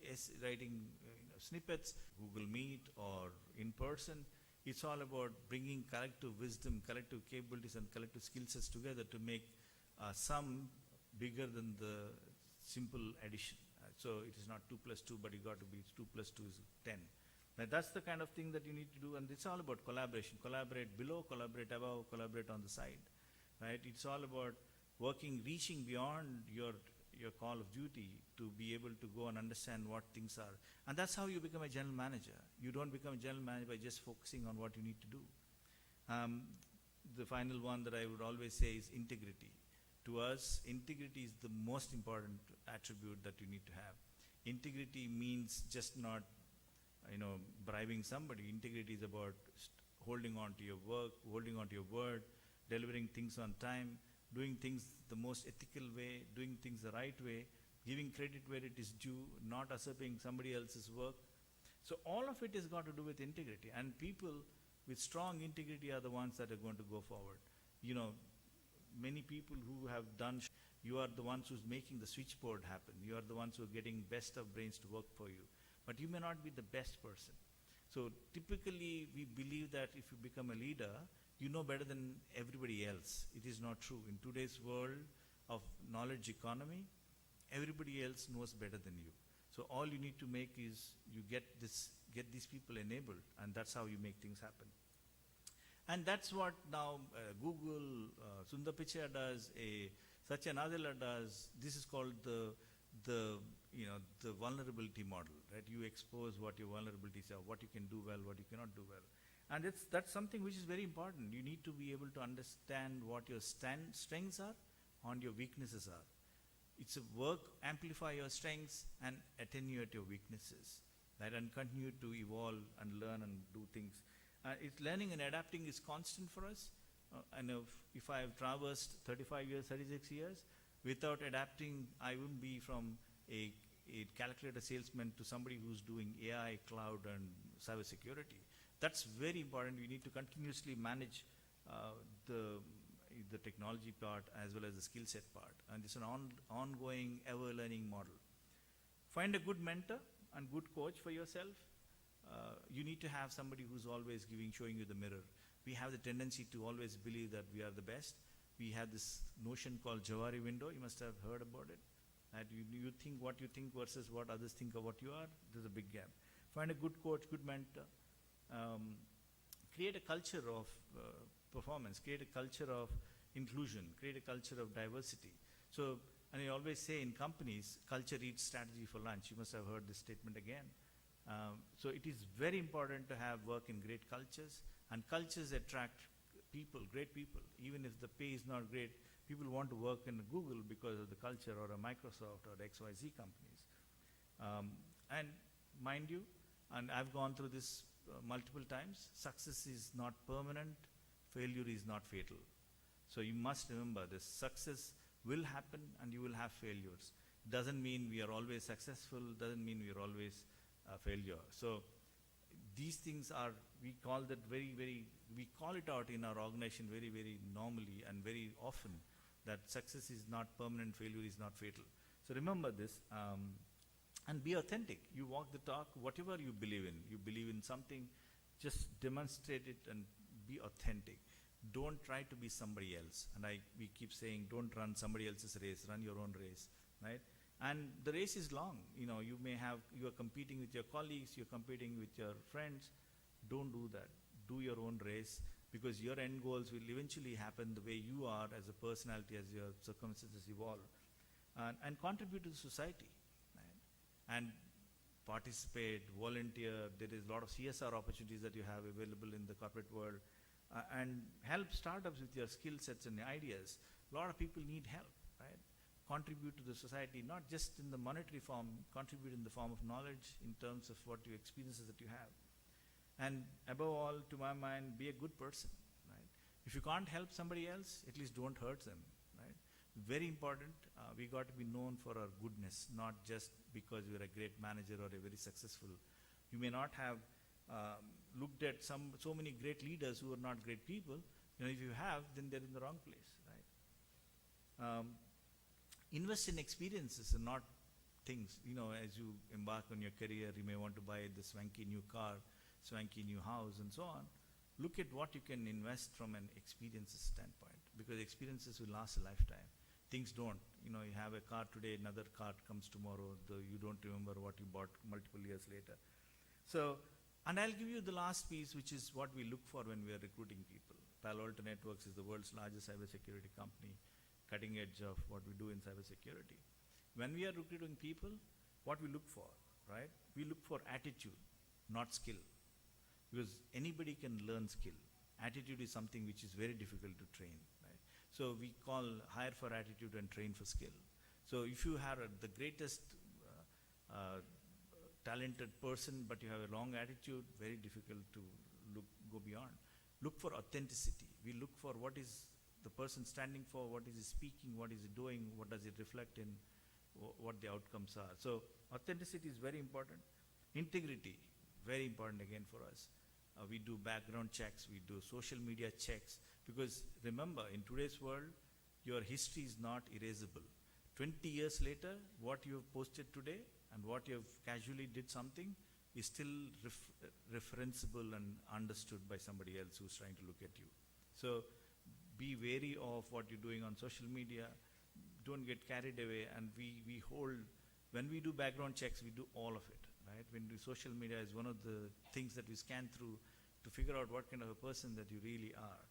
F: snippets, Google Meet or in person, it's all about bringing collective wisdom, collective capabilities, and collective skill sets together to make sum bigger than the simple addition. So it is not 2 plus 2, but you got to be 2 plus 2 is 10. Now that's the kind of thing that you need to do, and it's all about collaboration. Collaborate below, collaborate above, collaborate on the side, right? It's all about reaching beyond your call of duty to be able to go and understand what things are. And that's how you become a general manager. You don't become a general manager by just focusing on what you need to do. The final one that I would always say is integrity. To us, integrity is the most important attribute that you need to have. Integrity means just not, bribing somebody. Integrity is about holding on to your work, holding on to your word, delivering things on time, doing things the most ethical way, doing things the right way, giving credit where it is due, not usurping somebody else's work. So all of it has got to do with integrity. And people with strong integrity are the ones that are going to go forward. Many people who have done, you are the ones who's making the switchboard happen. You are the ones who are getting best of brains to work for you. But you may not be the best person. So typically we believe that if you become a leader, you know better than everybody else. It is not true. In today's world of knowledge economy, everybody else knows better than you. So all you need to make is you get these people enabled, and that's how you make things happen. And that's what now Google, Sundar Pichai does, Satya Nadella does. This is called the vulnerability model, right? You expose what your vulnerabilities are, what you can do well, what you cannot do well. And that's something which is very important. You need to be able to understand what your strengths are and your weaknesses are. It's a work, amplify your strengths and attenuate your weaknesses, right? And continue to evolve and learn and do things. It's learning and adapting is constant for us. And if I have traversed 35 years, 36 years, without adapting, I wouldn't be from a calculator salesman to somebody who's doing AI, cloud, and cybersecurity. That's very important. You need to continuously manage the technology part as well as the skill set part. And it's an ongoing, ever-learning model. Find a good mentor and good coach for yourself. You need to have somebody who's always showing you the mirror. We have the tendency to always believe that we are the best, we have this notion called Jawari window. You must have heard about it. That you think what you think versus what others think of what you are. There's a big gap. Find a good coach, good mentor. Create a culture of performance. Create a culture of inclusion. Create a culture of diversity. So, and I always say in companies, culture eats strategy for lunch. You must have heard this statement again. So it is very important to have work in great cultures, and cultures attract people, great people. Even if the pay is not great, people want to work in Google because of the culture, or a Microsoft or XYZ companies. And mind you, and I've gone through this multiple times, success is not permanent, failure is not fatal. So you must remember this: success will happen and you will have failures. Doesn't mean we are always successful, doesn't mean we are always failure. So these things are, we call that we call it out in our organization very, very normally and very often, that success is not permanent, failure is not fatal. So remember this, and be authentic. You walk the talk, whatever you believe in something, just demonstrate it and be authentic. Don't try to be somebody else. And we keep saying, don't run somebody else's race, run your own race, right? And the race is long. You are competing with your colleagues, you're competing with your friends. Don't do that. Do your own race, because your end goals will eventually happen the way you are as a personality, as your circumstances evolve. And contribute to the society, right? And participate, volunteer. There is a lot of CSR opportunities that you have available in the corporate world. And help startups with your skill sets and ideas. A lot of people need help, right? Contribute to the society, not just in the monetary form, contribute in the form of knowledge, in terms of what your experiences that you have. And above all, to my mind, be a good person, right? If you can't help somebody else, at least don't hurt them, right? Very important, we got to be known for our goodness, not just because we're a great manager or a very successful. You may not have looked at so many great leaders who are not great people. If you have, then they're in the wrong place, right? Invest in experiences and not things. As you embark on your career, you may want to buy the swanky new car, swanky new house, and so on. Look at what you can invest from an experiences standpoint, because experiences will last a lifetime. Things don't. You have a car today, another car comes tomorrow, though you don't remember what you bought multiple years later. So, and I'll give you the last piece, which is what we look for when we are recruiting people. Palo Alto Networks is the world's largest cybersecurity company, cutting edge of what we do in cybersecurity. When we are recruiting people, what we look for, right? We look for attitude, not skill. Because anybody can learn skill. Attitude is something which is very difficult to train, right? So we call hire for attitude and train for skill. So if you have the greatest talented person, but you have a wrong attitude, very difficult to go beyond. Look for authenticity. We look for what is the person standing for, what is he speaking, what is he doing, what does it reflect in, what the outcomes are. So authenticity is very important. Integrity, very important again for us. We do background checks, we do social media checks, because remember, in today's world, your history is not erasable. 20 years later, what you have posted today and what you have casually did something is still referenceable and understood by somebody else who's trying to look at you. So be wary of what you're doing on social media. Don't get carried away. And we hold, when we do background checks, we do all of it, right? When we do social media is one of the things that we scan through to figure out what kind of a person that you really are.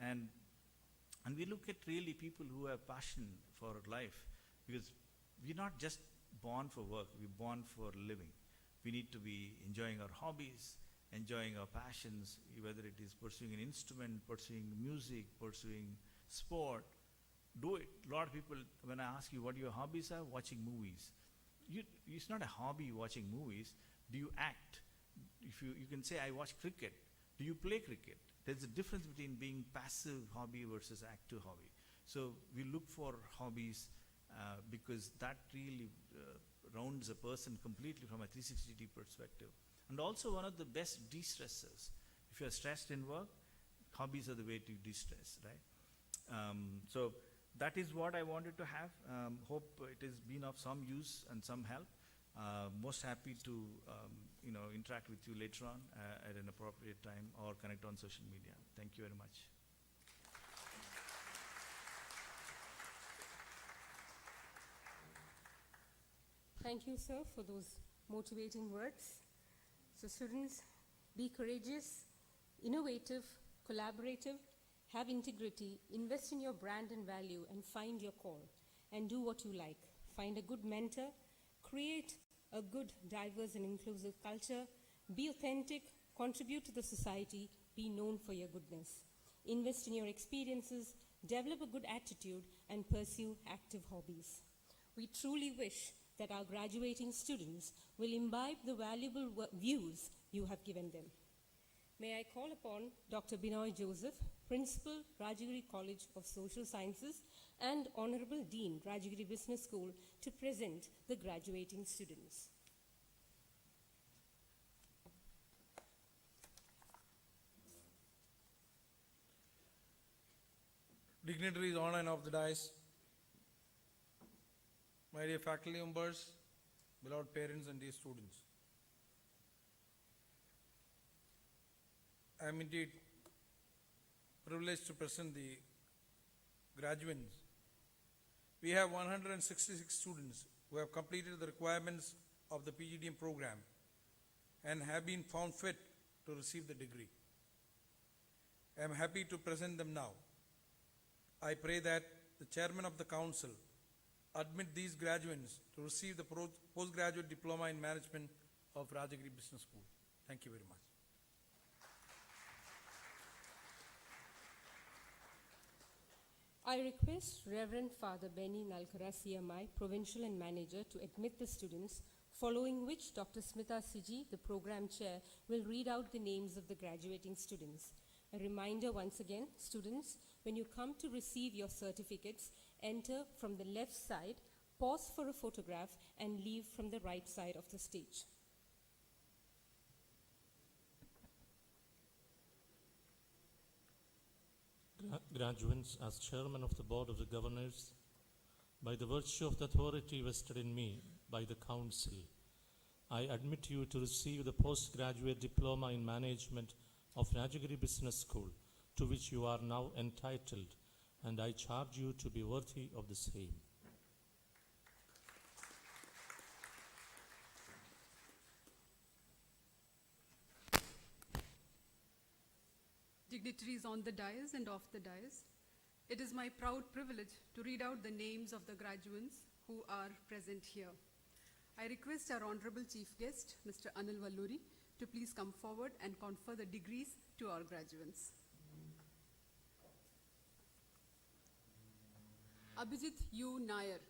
F: And we look at really people who have passion for life, because we're not just born for work, we're born for living. We need to be enjoying our hobbies, enjoying our passions, whether it is pursuing an instrument, pursuing music, pursuing sport. Do it. A lot of people, when I ask you what your hobbies are, watching movies. It's not a hobby watching movies. Do you act? If you can say, I watch cricket. Do you play cricket? There's a difference between being passive hobby versus active hobby. So we look for hobbies because that really rounds a person completely from a 360-degree perspective. And also one of the best de-stressors. If you're stressed in work, hobbies are the way to de-stress, right? So that is what I wanted to have. Hope it has been of some use and some help. Most happy to interact with you later on at an appropriate time or connect on social media. Thank you very much.
B: Thank you, sir, for those motivating words. So students, be courageous, innovative, collaborative, have integrity, invest in your brand and value, and find your call. And do what you like. Find a good mentor, create a good, diverse, and inclusive culture, be authentic, contribute to the society, be known for your goodness. Invest in your experiences, develop a good attitude, and pursue active hobbies. We truly wish that our graduating students will imbibe the valuable views you have given them. May I call upon Dr. Binoy Joseph, Principal, Rajagiri College of Social Sciences, and Honorable Dean, Rajagiri Business School, to present the graduating students.
G: Dignitaries on and off the dais, my dear faculty members, beloved parents and dear students. I am indeed privileged to present the graduates. We have 166 students who have completed the requirements of the PGDM program and have been found fit to receive the degree. I am happy to present them now. I pray that the chairman of the council admit these graduates to receive the postgraduate diploma in management of Rajagiri Business School. Thank you very much.
B: I request Reverend Father Benny Nalkara CMI, Provincial and Manager, to admit the students, following which Dr. Smita Siji, the Program Chair, will read out the names of the graduating students. A reminder once again, students, when you come to receive your certificates, enter from the left side, pause for a photograph, and leave from the right side of the stage.
E: Graduates, as Chairman of the Board of the Governors, by the virtue of the authority vested in me by the Council, I admit you to receive the postgraduate diploma in management of Rajagiri Business School, to which you are now entitled, and I charge you to be worthy of the same.
H: Dignitaries on the dais and off the dais, it is my proud privilege to read out the names of the graduates who are present here. I request our Honorable Chief Guest, Mr. Anil Valluri, to please come forward and confer the degrees to our graduates. Abhijit U. Nair.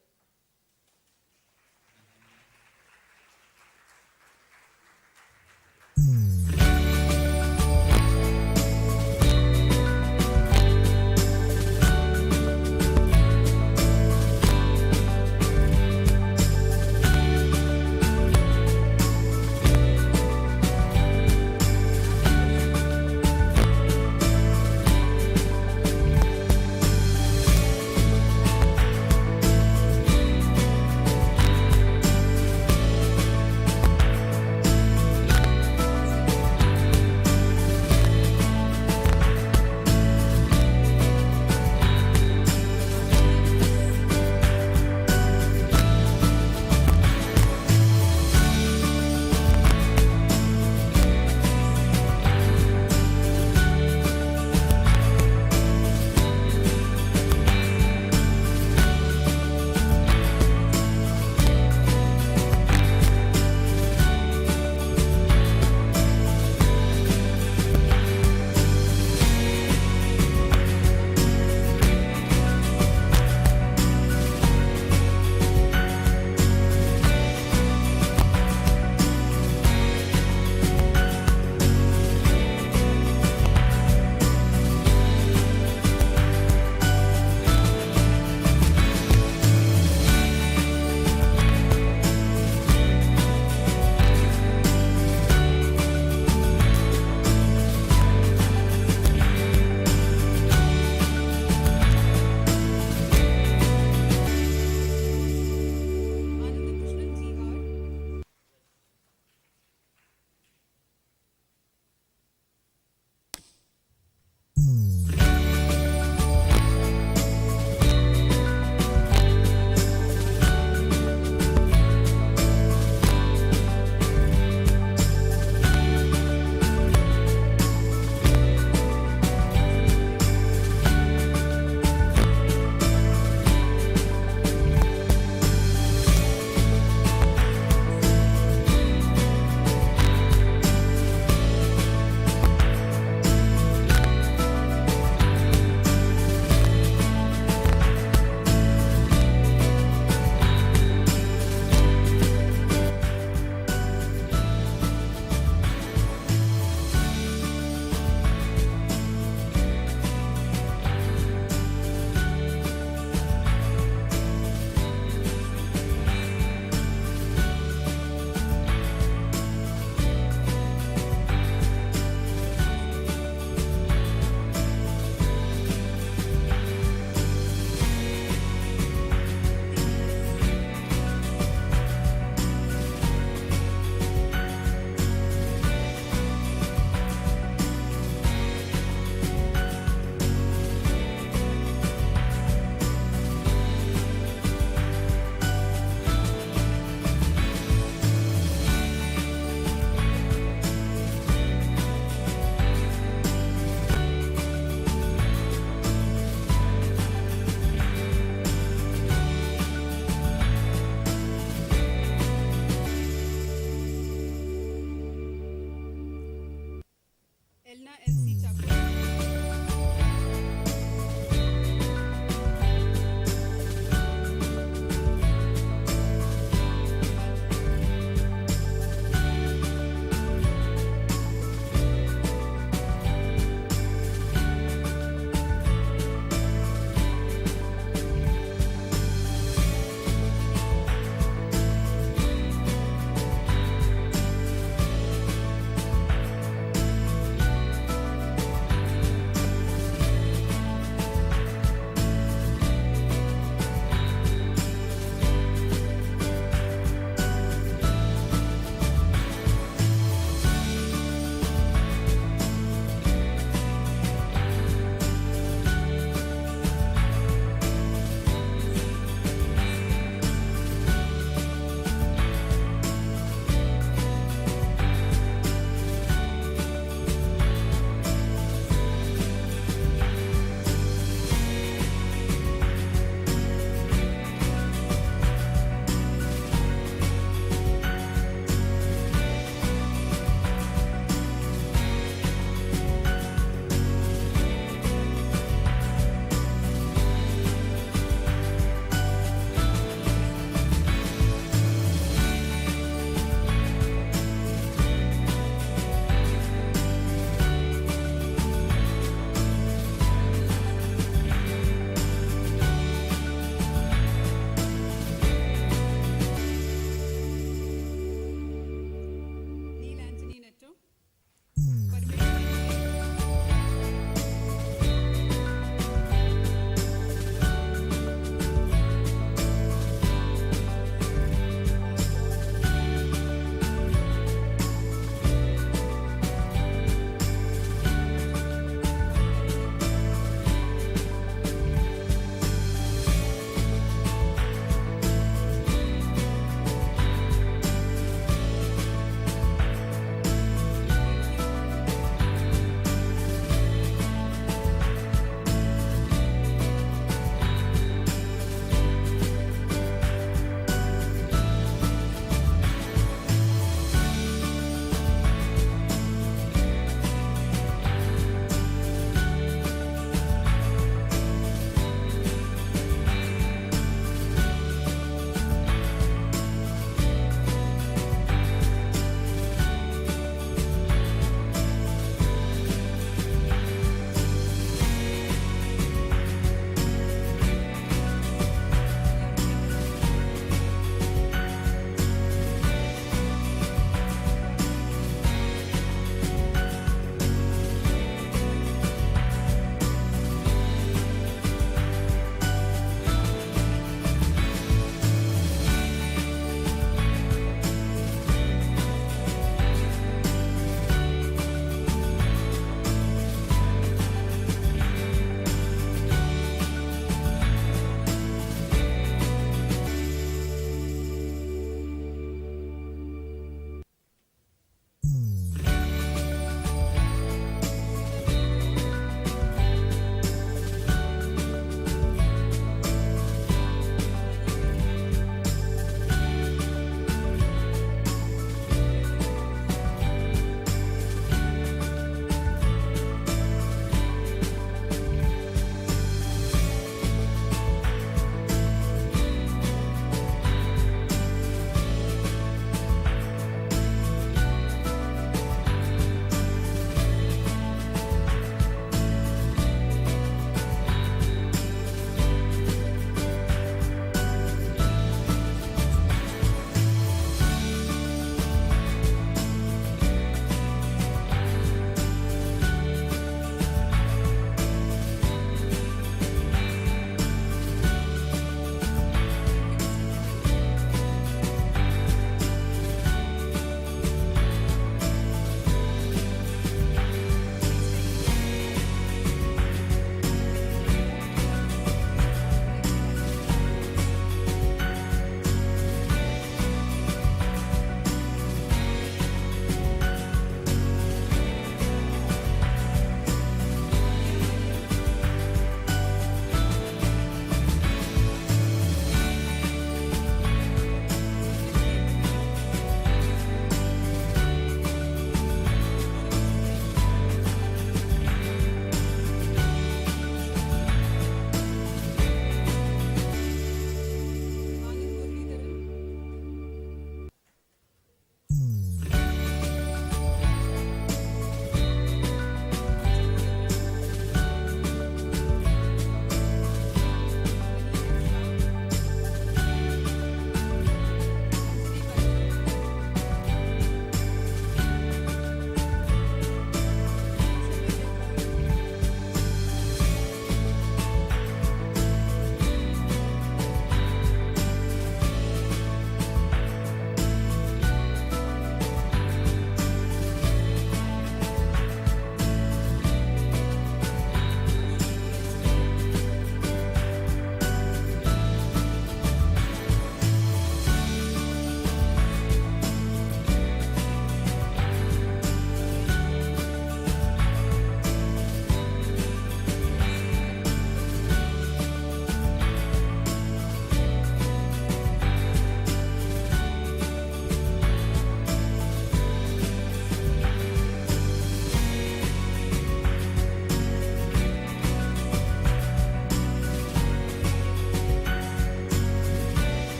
H: Anna L.C. Chakra.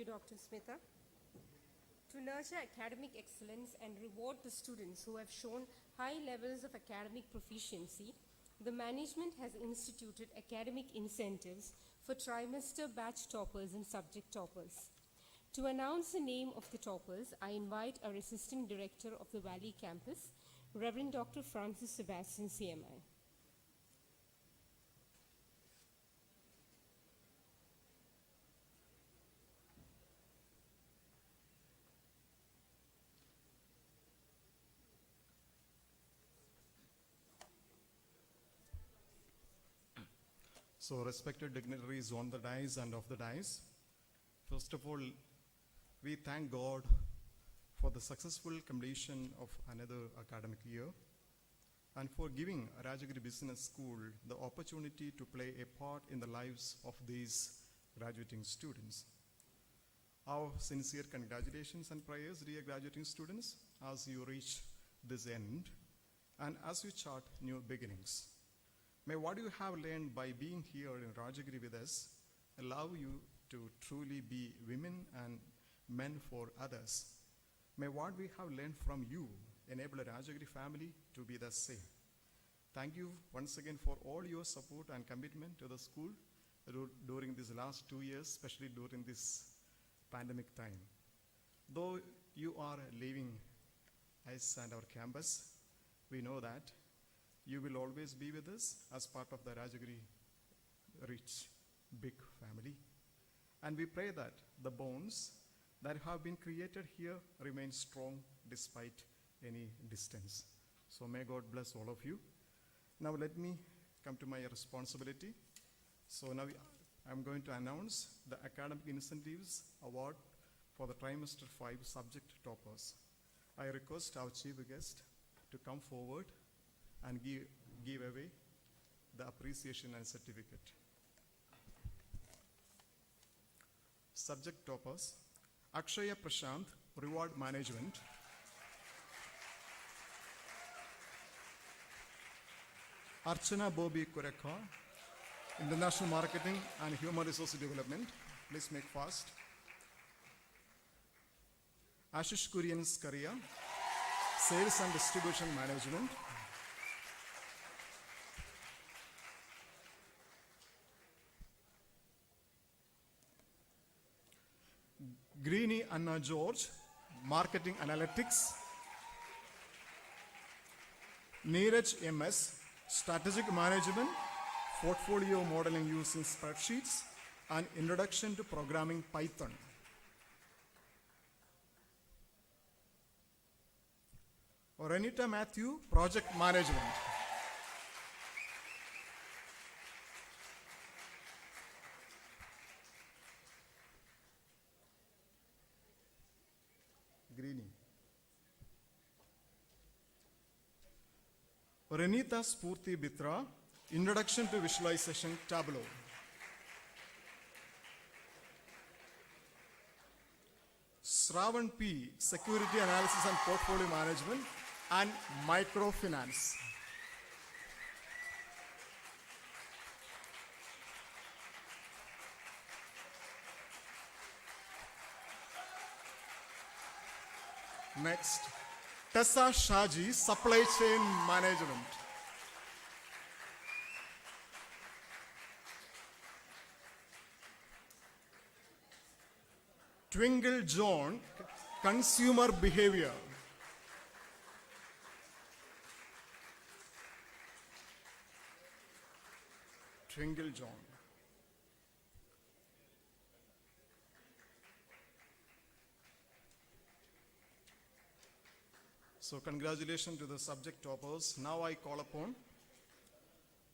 B: you, Dr. Smitha. To nurture academic excellence and reward the students who have shown high levels of academic proficiency, the management has instituted academic incentives for trimester batch toppers and subject toppers. To announce the name of the toppers, I invite our Assistant Director of the Valley Campus, Reverend Dr. Francis Sebastian, CMI.
I: So, respected dignitaries on the dais and off the dais, first of all, we thank God for the successful completion of another academic year and for giving Rajagiri Business School the opportunity to play a part in the lives of these graduating students. Our sincere congratulations and prayers, dear graduating students, as you reach this end and as you chart new beginnings. May what you have learned by being here in Rajagiri with us allow you to truly be women and men for others. May what we have learned from you enable the Rajagiri family to be the same. Thank you once again for all your support and commitment to the school during these last 2 years, especially during this pandemic time. Though you are leaving us and our campus, we know that you will always be with us as part of the Rajagiri rich, big family. And we pray that the bonds that have been created here remain strong despite any distance. So may God bless all of you. Now let me come to my responsibility. So now I'm going to announce the Academic Incentives Award for the Trimester 5 subject toppers. I request our chief guest to come forward and give away the appreciation and certificate. Subject toppers: Akshaya Prashant, Reward Management; Archana Bobby Kureka, International Marketing and Human Resource Development. Please make fast. Ashish Kurian's career, Sales and Distribution Management. Greeny Anna George, Marketing Analytics. Neeraj MS, Strategic Management, Portfolio Modeling using Spreadsheets, and Introduction to Programming Python. Renita Matthew, Project Management. Greeny. Renita Spurti Bitra, Introduction to Visualization Tableau. Shravan P, Security Analysis and Portfolio Management and Microfinance. Next, Tessa Shaji, Supply Chain Management. Twinkle John, Consumer Behavior. Twinkle John. So congratulations to the subject toppers. Now I call upon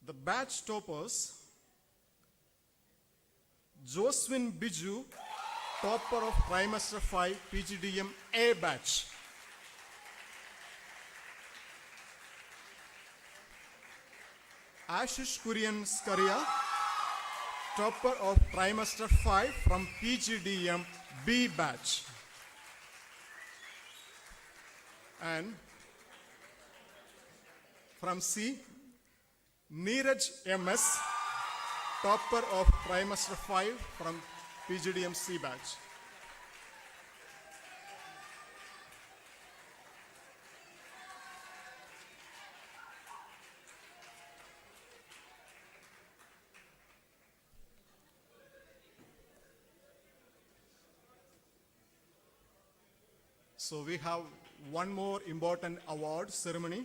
I: the batch toppers. Joswin Biju, topper of trimester 5 PGDM A batch. Ashish Kurian Skaria, topper of trimester 5 from PGDM B batch. And from C, Neeraj MS, topper of trimester 5 from PGDM C batch. So we have one more important award ceremony.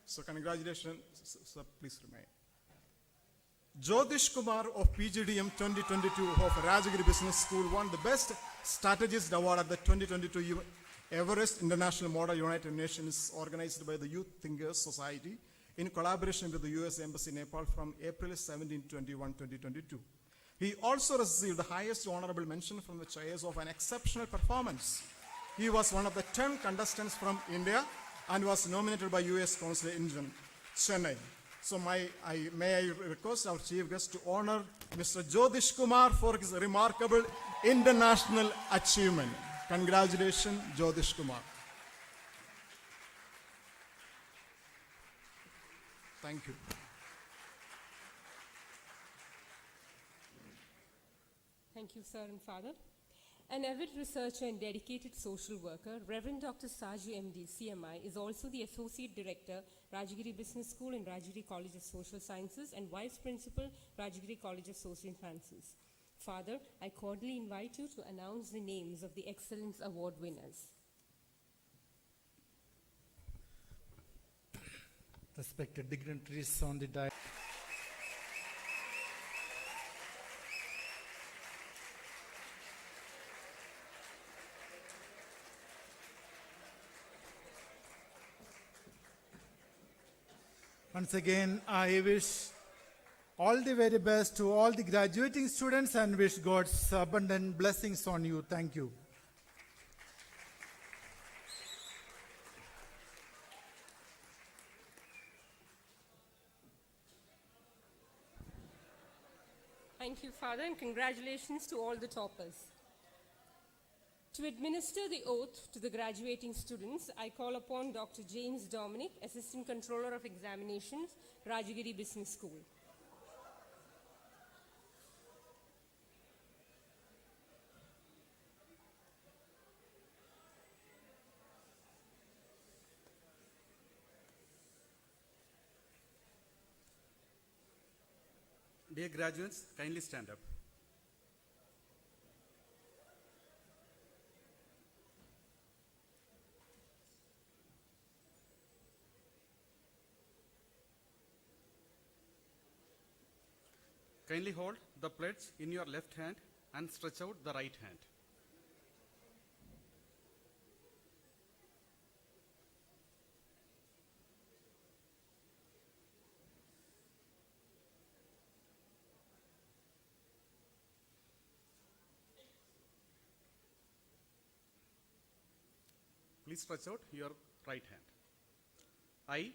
I: So congratulations, sir, please remain. Jyotish Kumar of PGDM 2022 of Rajagiri Business School won the Best Strategist Award at the 2022 Everest International Model United Nations organized by the Youth Thinkers Society in collaboration with the US Embassy Nepal from April 17, 21, 2022. He also received the highest honorable mention from the chairs of an exceptional performance. He was one of the 10 contestants from India and was nominated by US Consulate in Chennai. So may I request our chief guest to honor Mr. Jyotish Kumar for his remarkable international achievement. Congratulations, Jyotish Kumar. Thank you.
B: Thank you, sir and father. An avid researcher and dedicated social worker, Reverend Dr. Saju MD, CMI, is also the Associate Director, Rajagiri Business School and Rajagiri College of Social Sciences, and Vice Principal, Rajagiri College of Social Sciences. Father, I cordially invite you to announce the names of the Excellence Award winners.
J: Respected dignitaries on the dais. Once again, I wish all the very best to all the graduating students and wish God's abundant blessings on you. Thank you.
B: Thank you, Father, and congratulations to all the toppers. To administer the oath to the graduating students, I call upon Dr. James Dominic, Assistant Controller of Examinations, Rajagiri Business School.
K: Dear graduates, kindly stand up. Kindly hold the pledge in your left hand and stretch out the right hand. Please stretch out your right hand. I.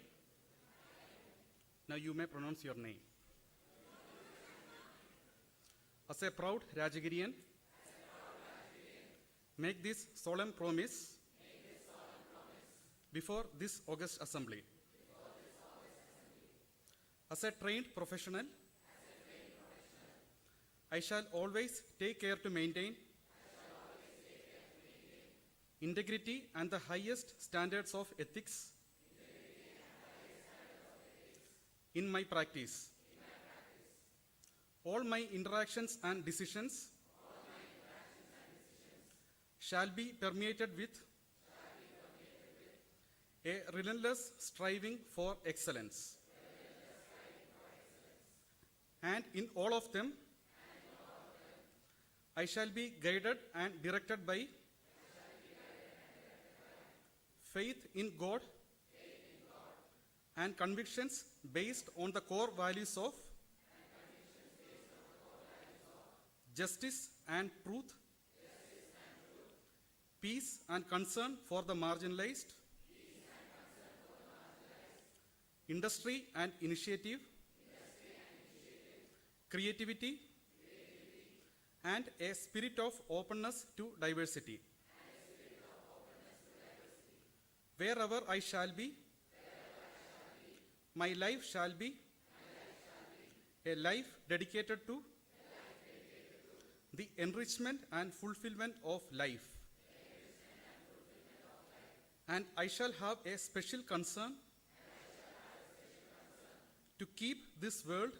K: Now you may pronounce your name. As a proud Rajagirian, make this solemn promise before this august assembly. As a trained professional, I shall always take care to maintain integrity and the highest standards of ethics in my practice. All my interactions and decisions shall be permeated with a relentless striving for excellence. And in all of them, I shall be guided and directed by faith in God and convictions based on the core values of justice and truth, peace and concern for the marginalized, industry and initiative, creativity, and a spirit of openness to diversity. Wherever I shall be, my life shall be a life dedicated to the enrichment and fulfillment of life. And I shall have a special concern to keep this world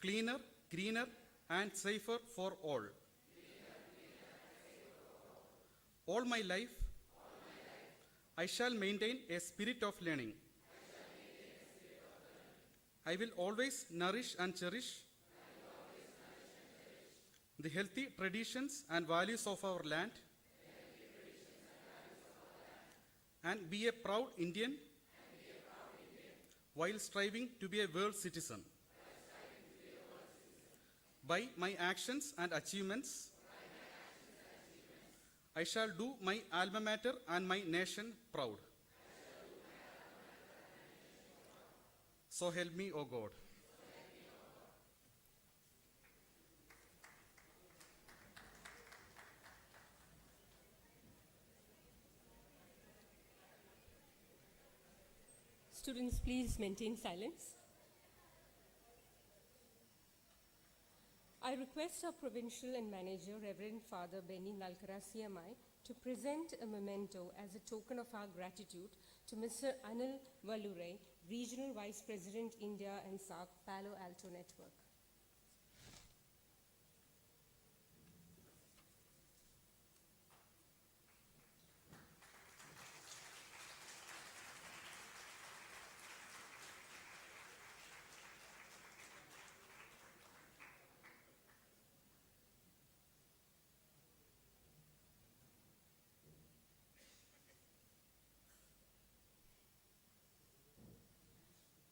K: cleaner, greener, and safer for all. All my life, I shall maintain a spirit of learning. I will always nourish and cherish the healthy traditions and values of our land and be a proud Indian while striving to be a world citizen. By my actions and achievements, I shall do my alma mater and my nation proud. So help me, O God.
B: Students, please maintain silence. I request our Provincial and Manager, Reverend Father Benny Nalkara CMI, to present a memento as a token of our gratitude to Mr. Anil Valure, Regional Vice President, India and SAARC, Palo Alto Network.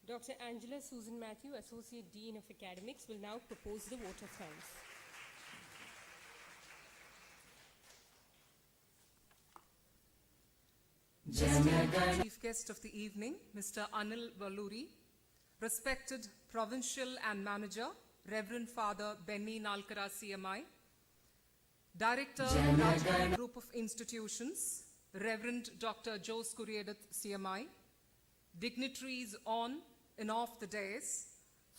B: Dr. Angela Susan Matthew, Associate Dean of Academics, will now propose the vote of thanks.
L: Chief guest of the evening, Mr. Anil Valuri, respected Provincial and Manager, Reverend Father Benny Nalkara CMI, Director, Rajagiri Group of Institutions, Reverend Dr. Jose Kuriadath CMI, dignitaries on and off the dais,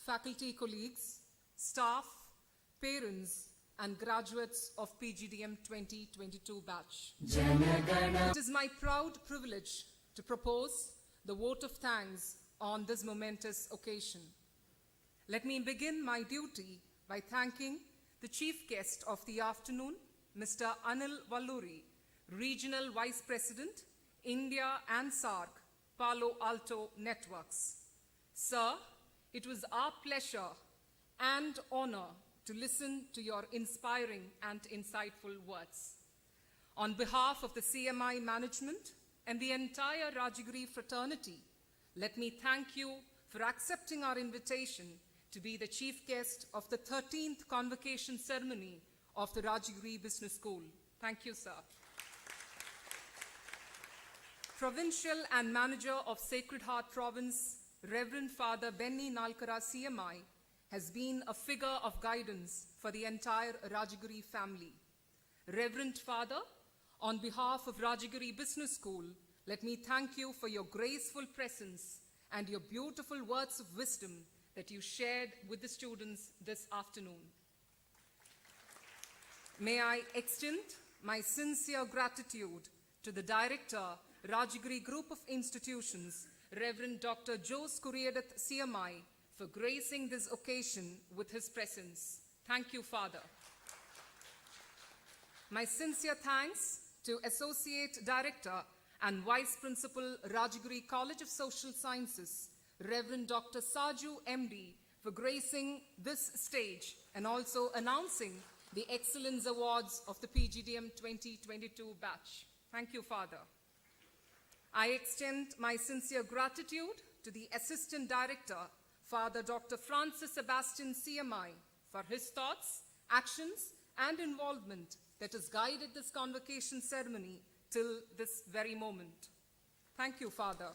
L: faculty colleagues, staff, parents, and graduates of PGDM 2022 batch. It is my proud privilege to propose the vote of thanks on this momentous occasion. Let me begin my duty by thanking the chief guest of the afternoon, Mr. Anil Valuri, Regional Vice President, India and SAARC, Palo Alto Networks. Sir, it was our pleasure and honor to listen to your inspiring and insightful words. On behalf of the CMI management and the entire Rajagiri fraternity, let me thank you for accepting our invitation to be the chief guest of the 13th Convocation ceremony of the Rajagiri Business School. Thank you, sir. Provincial and Manager of Sacred Heart Province, Reverend Father Benny Nalkara CMI, has been a figure of guidance for the entire Rajagiri family. Reverend Father, on behalf of Rajagiri Business School, let me thank you for your graceful presence and your beautiful words of wisdom that you shared with the students this afternoon. May I extend my sincere gratitude to the Director, Rajagiri Group of Institutions, Reverend Dr. Jose Kuriadath CMI, for gracing this occasion with his presence. Thank you, Father. My sincere thanks to Associate Director and Vice Principal, Rajagiri College of Social Sciences, Reverend Dr. Saju MD, for gracing this stage and also announcing the Excellence Awards of the PGDM 2022 batch. Thank you, Father. I extend my sincere gratitude to the Assistant Director, Father Dr. Francis Sebastian CMI, for his thoughts, actions, and involvement that has guided this convocation ceremony till this very moment. Thank you, Father.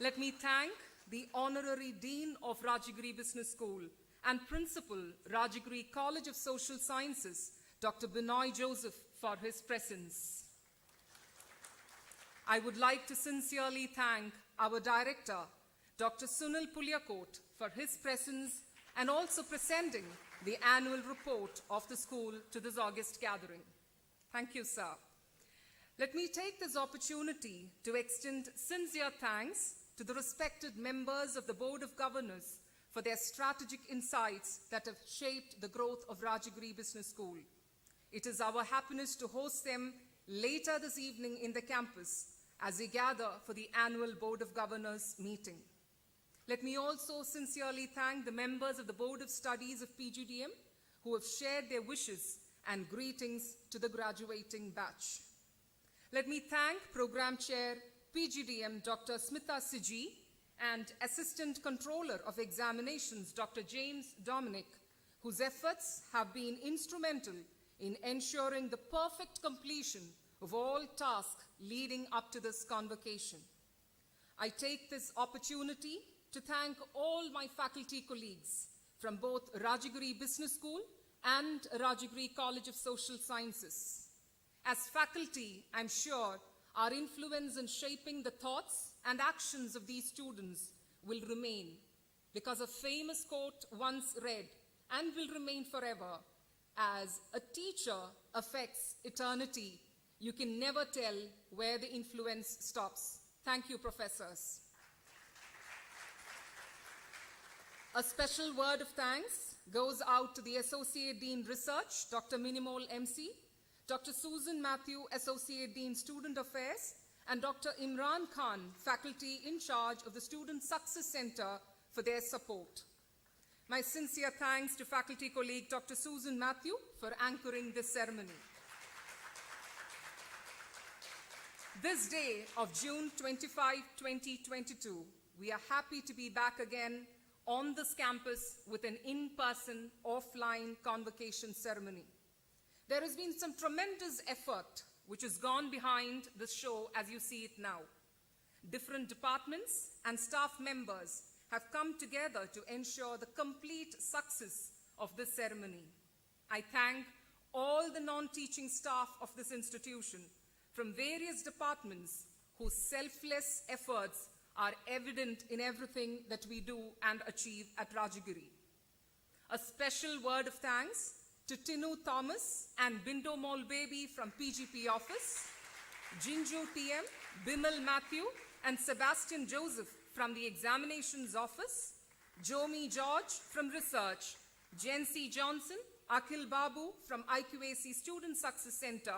L: Let me thank the Honorary Dean of Rajagiri Business School and Principal, Rajagiri College of Social Sciences, Dr. Binoy Joseph, for his presence. I would like to sincerely thank our Director, Dr. Sunil Pulyakot, for his presence and also presenting the annual report of the school to this August gathering. Thank you, sir. Let me take this opportunity to extend sincere thanks to the respected members of the Board of Governors for their strategic insights that have shaped the growth of Rajagiri Business School. It is our happiness to host them later this evening in the campus as we gather for the annual Board of Governors meeting. Let me also sincerely thank the members of the Board of Studies of PGDM who have shared their wishes and greetings to the graduating batch. Let me thank Program Chair PGDM Dr. Smita Siji and Assistant Controller of Examinations Dr. James Dominic, whose efforts have been instrumental in ensuring the perfect completion of all tasks leading up to this convocation. I take this opportunity to thank all my faculty colleagues from both Rajagiri Business School and Rajagiri College of Social Sciences. As faculty, I'm sure our influence in shaping the thoughts and actions of these students will remain, because a famous quote once read and will remain forever: as a teacher affects eternity, you can never tell where the influence stops. Thank you, professors. A special word of thanks goes out to the Associate Dean Research, Dr. Minimol MC, Dr. Susan Matthew, Associate Dean Student Affairs, and Dr. Imran Khan, faculty in charge of the Student Success Center, for their support. My sincere thanks to faculty colleague Dr. Susan Matthew for anchoring this ceremony. This day of June 25, 2022, we are happy to be back again on this campus with an in-person, offline convocation ceremony. There has been some tremendous effort which has gone behind this show as you see it now. Different departments and staff members have come together to ensure the complete success of this ceremony. I thank all the non-teaching staff of this institution from various departments whose selfless efforts are evident in everything that we do and achieve at Rajagiri. A special word of thanks to Tinu Thomas and Bindo Molbaby from PGP office, Jinju TM, Bimal Matthew, and Sebastian Joseph from the examinations office, Jomi George from research, Jency Johnson, Akhil Babu from IQAC Student Success Center,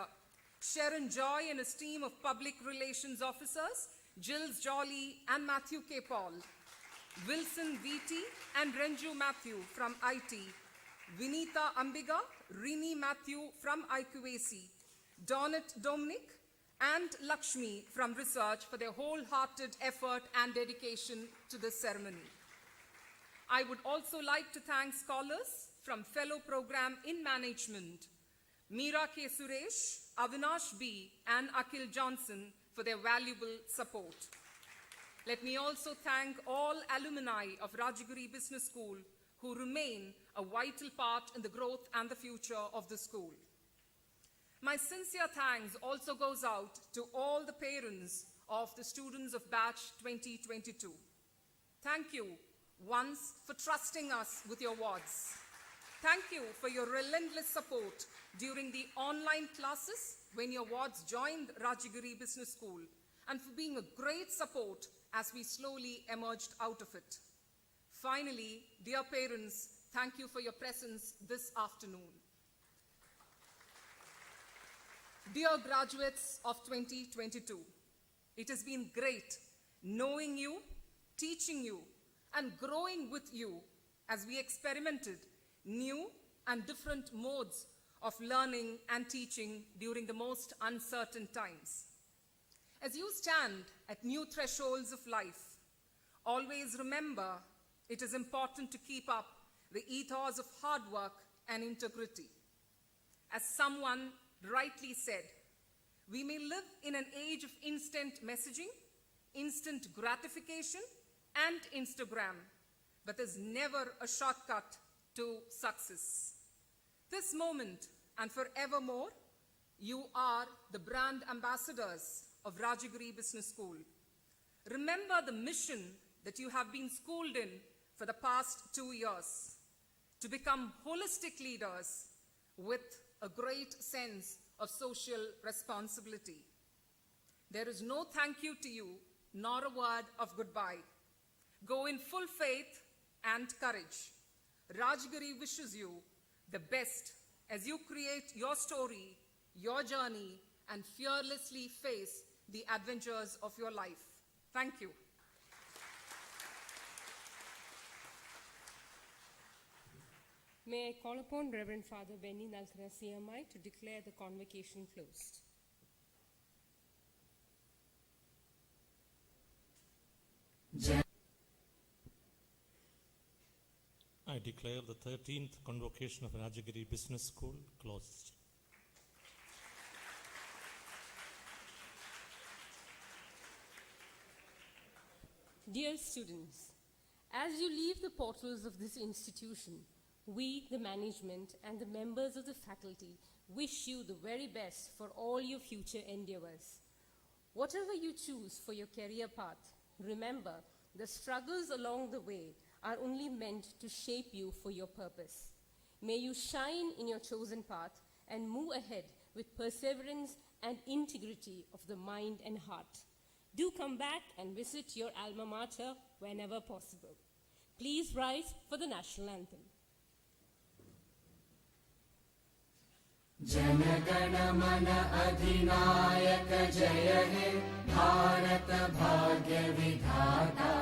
L: Sharon Joy and his team of public relations officers, Gilles Jolly and Matthew K. Paul, Wilson VT and Renju Matthew from IT, Vinita Ambiga, Rini Matthew from IQAC, Donat Dominic and Lakshmi from research for their wholehearted effort and dedication to this ceremony. I would also like to thank scholars from fellow program in management, Meera K. Suresh, Avinash B. and Akhil Johnson for their valuable support. Let me also thank all alumni of Rajagiri Business School who remain a vital part in the growth and the future of the school. My sincere thanks also goes out to all the parents of the students of batch 2022. Thank you once for trusting us with your wards. Thank you for your relentless support during the online classes when your wards joined Rajagiri Business School, and for being a great support as we slowly emerged out of it. Finally, dear parents, thank you for your presence this afternoon. Dear graduates of 2022, it has been great knowing you, teaching you, and growing with you as we experimented new and different modes of learning and teaching during the most uncertain times. As you stand at new thresholds of life, always remember it is important to keep up the ethos of hard work and integrity. As someone rightly said, we may live in an age of instant messaging, instant gratification, and Instagram, but there's never a shortcut to success. This moment and forevermore, you are the brand ambassadors of Rajagiri Business School. Remember the mission that you have been schooled in for the past 2 years, to become holistic leaders with a great sense of social responsibility. There is no thank you to you, nor a word of goodbye. Go in full faith and courage. Rajagiri wishes you the best as you create your story, your journey, and fearlessly face the adventures of your life. Thank you.
B: May I call upon Reverend Father Benny Nalkara CMI to declare the convocation closed.
E: I declare the 13th Convocation of Rajagiri Business School closed.
B: Dear students, as you leave the portals of this institution, we, the management, and the members of the faculty wish you the very best for all your future endeavors. Whatever you choose for your career path, remember the struggles along the way are only meant to shape you for your purpose. May you shine in your chosen path and move ahead with perseverance and integrity of the mind and heart. Do come back and visit your alma mater whenever possible. Please rise for the national anthem.
A: Jana Mana Adhinayaka Jaya He Bharat Bhagya Vidhata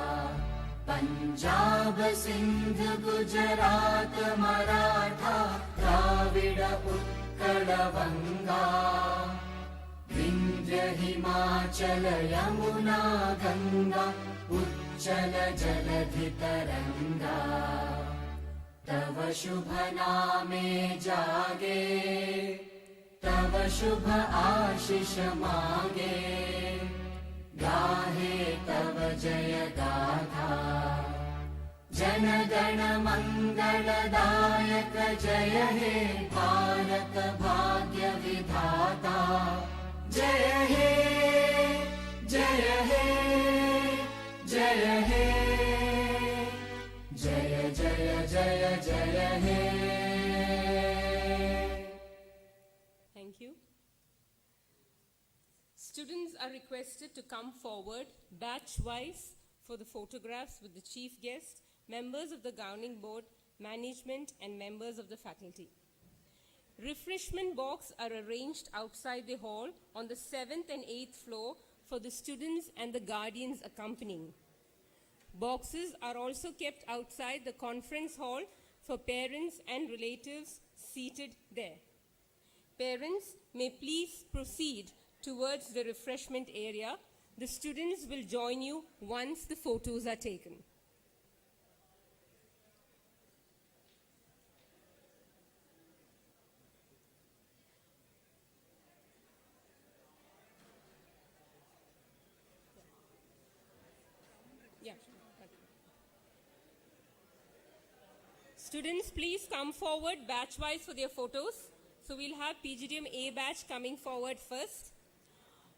A: Punjab Sindh Gujarat Maratha Dravida Utkala Vanga Vindhya Himachala Yamuna Ganga Uchchala Jaladhi Taranga तव शुभ नामे जागे तव शुभ आशीष मागे गाहे तव जय गाथा जन गण मंगलदायक जय हे भारत भाग्य विधाता जय हे जय हे जय हे जय जय जय जय हे.
B: Thank you. Students are requested to come forward batch-wise for the photographs with the chief guest, members of the governing board, management, and members of the faculty. Refreshment boxes are arranged outside the hall on the 7th and 8th floor for the students and the guardians accompanying. Boxes are also kept outside the conference hall for parents and relatives seated there. Parents may please proceed towards the refreshment area. The students will join you once the photos are taken. Yeah. Students, please come forward batch-wise for their photos. So we'll have PGDM A batch coming forward first.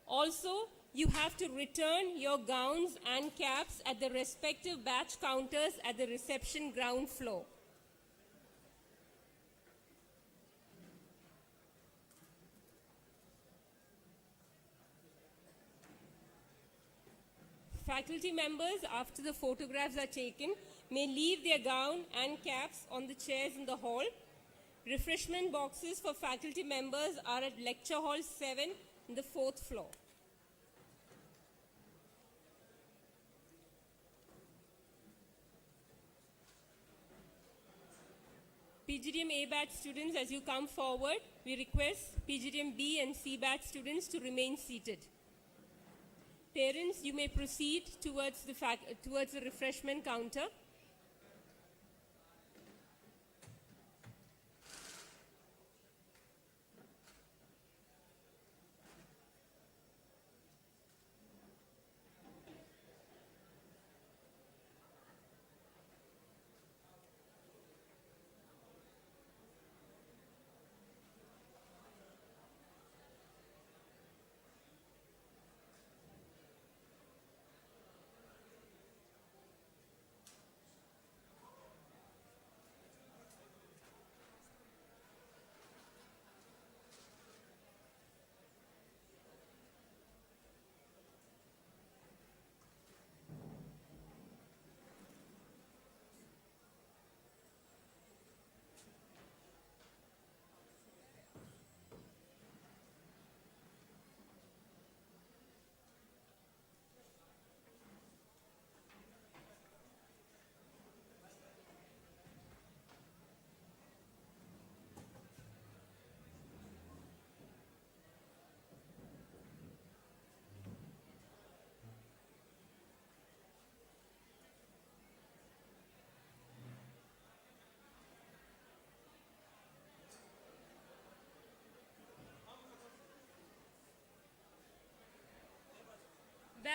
B: Also, you have to return your gowns and caps at the respective batch counters at the reception ground floor. Faculty members, after the photographs are taken, may leave their gown and caps on the chairs in the hall. Refreshment boxes for faculty members are at Lecture Hall 7 on the 4th floor. PGDM A batch students, as you come forward, we request PGDM B and C batch students to remain seated. Parents, you may proceed towards the refreshment counter.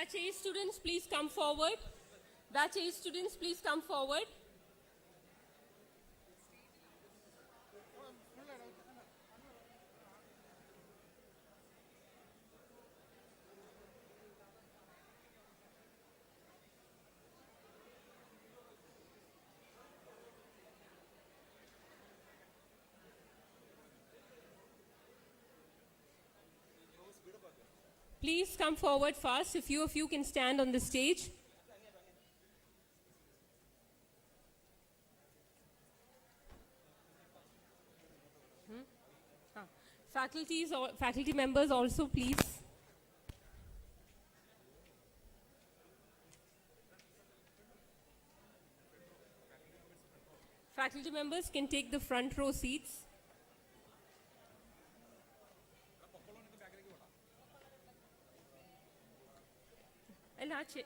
B: Batch A students, please come forward. Batch A students, please come forward. Please come forward fast. A few of you can stand on the stage. Faculty members also, please. Faculty members can take the front row seats. And our chair.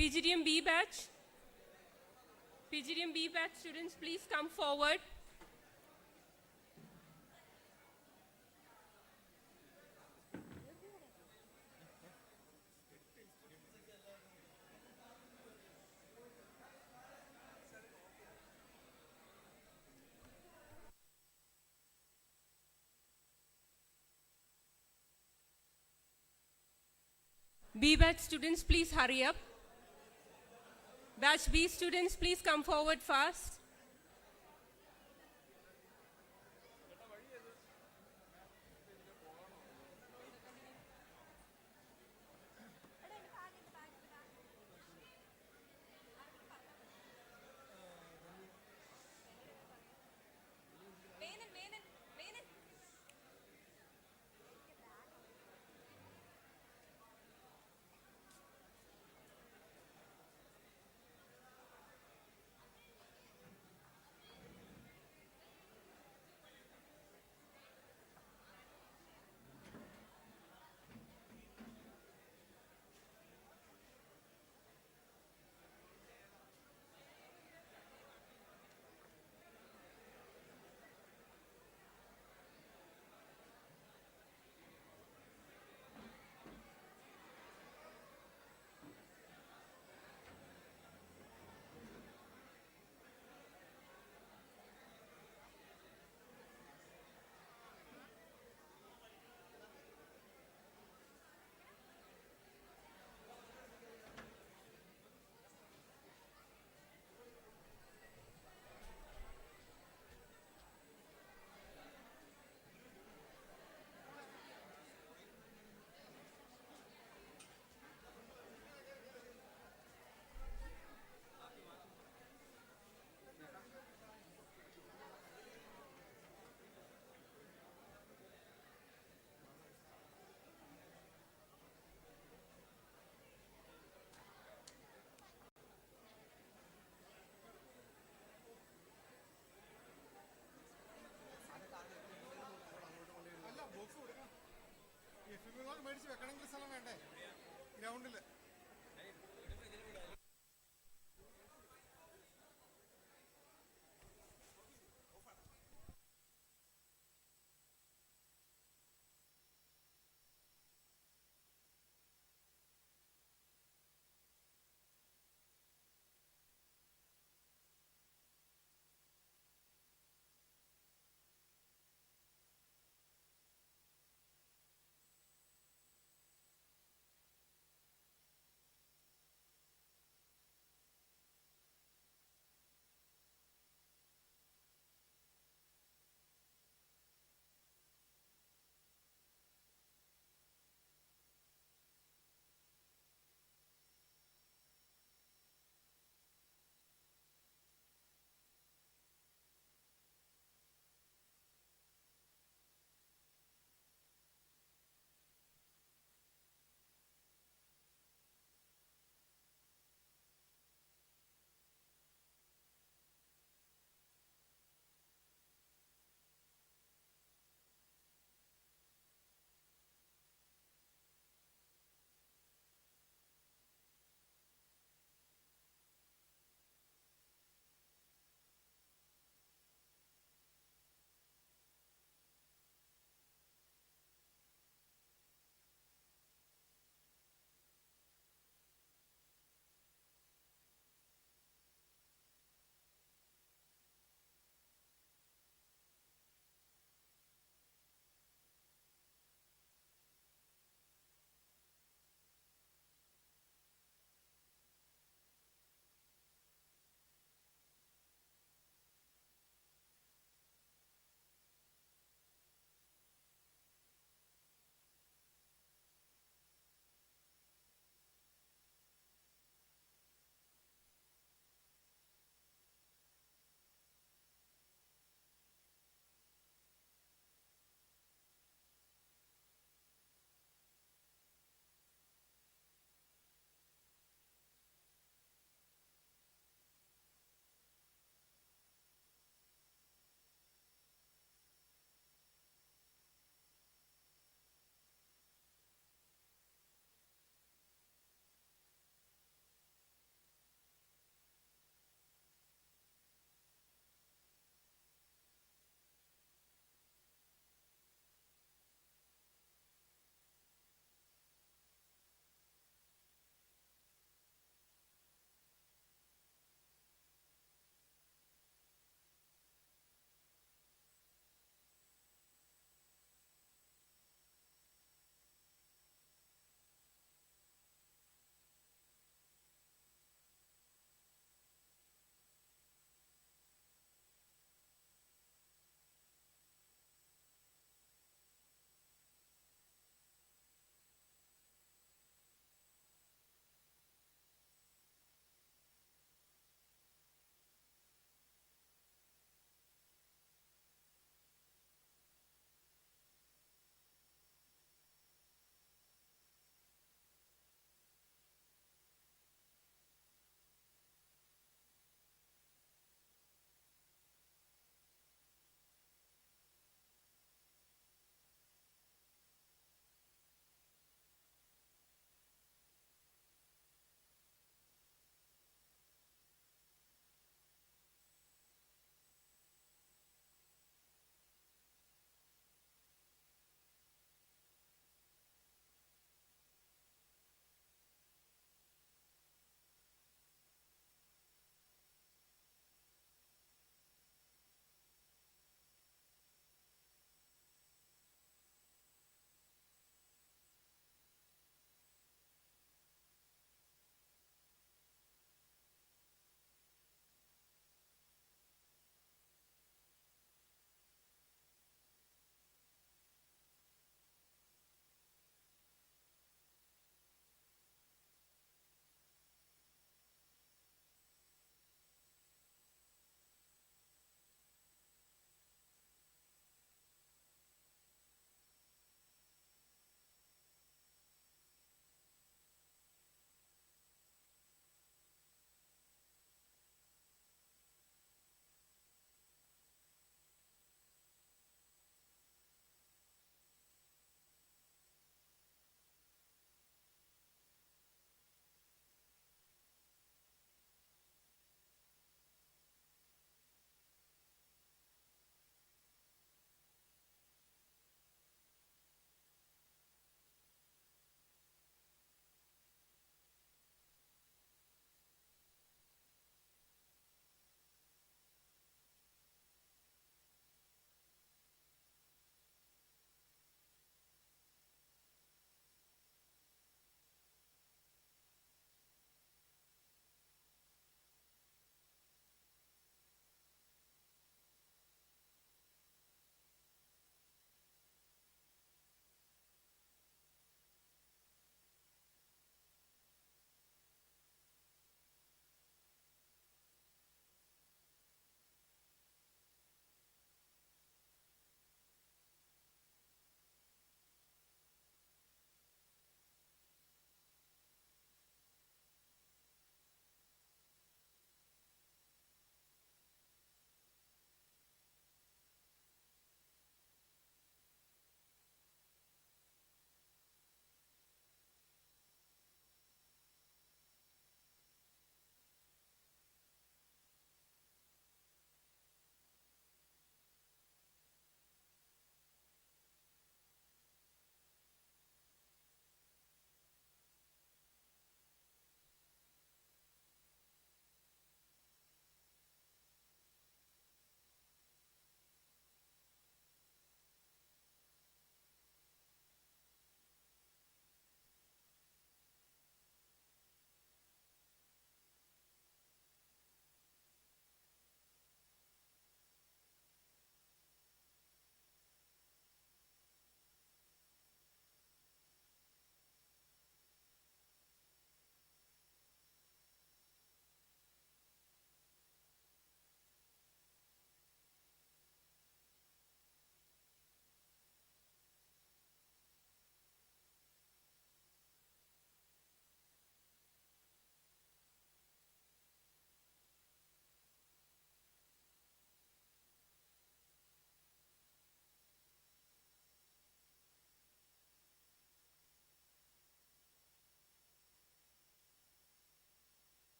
B: PGDM B batch. PGDM B batch students, please come forward. B batch students, please hurry up. Batch B students, please come forward fast.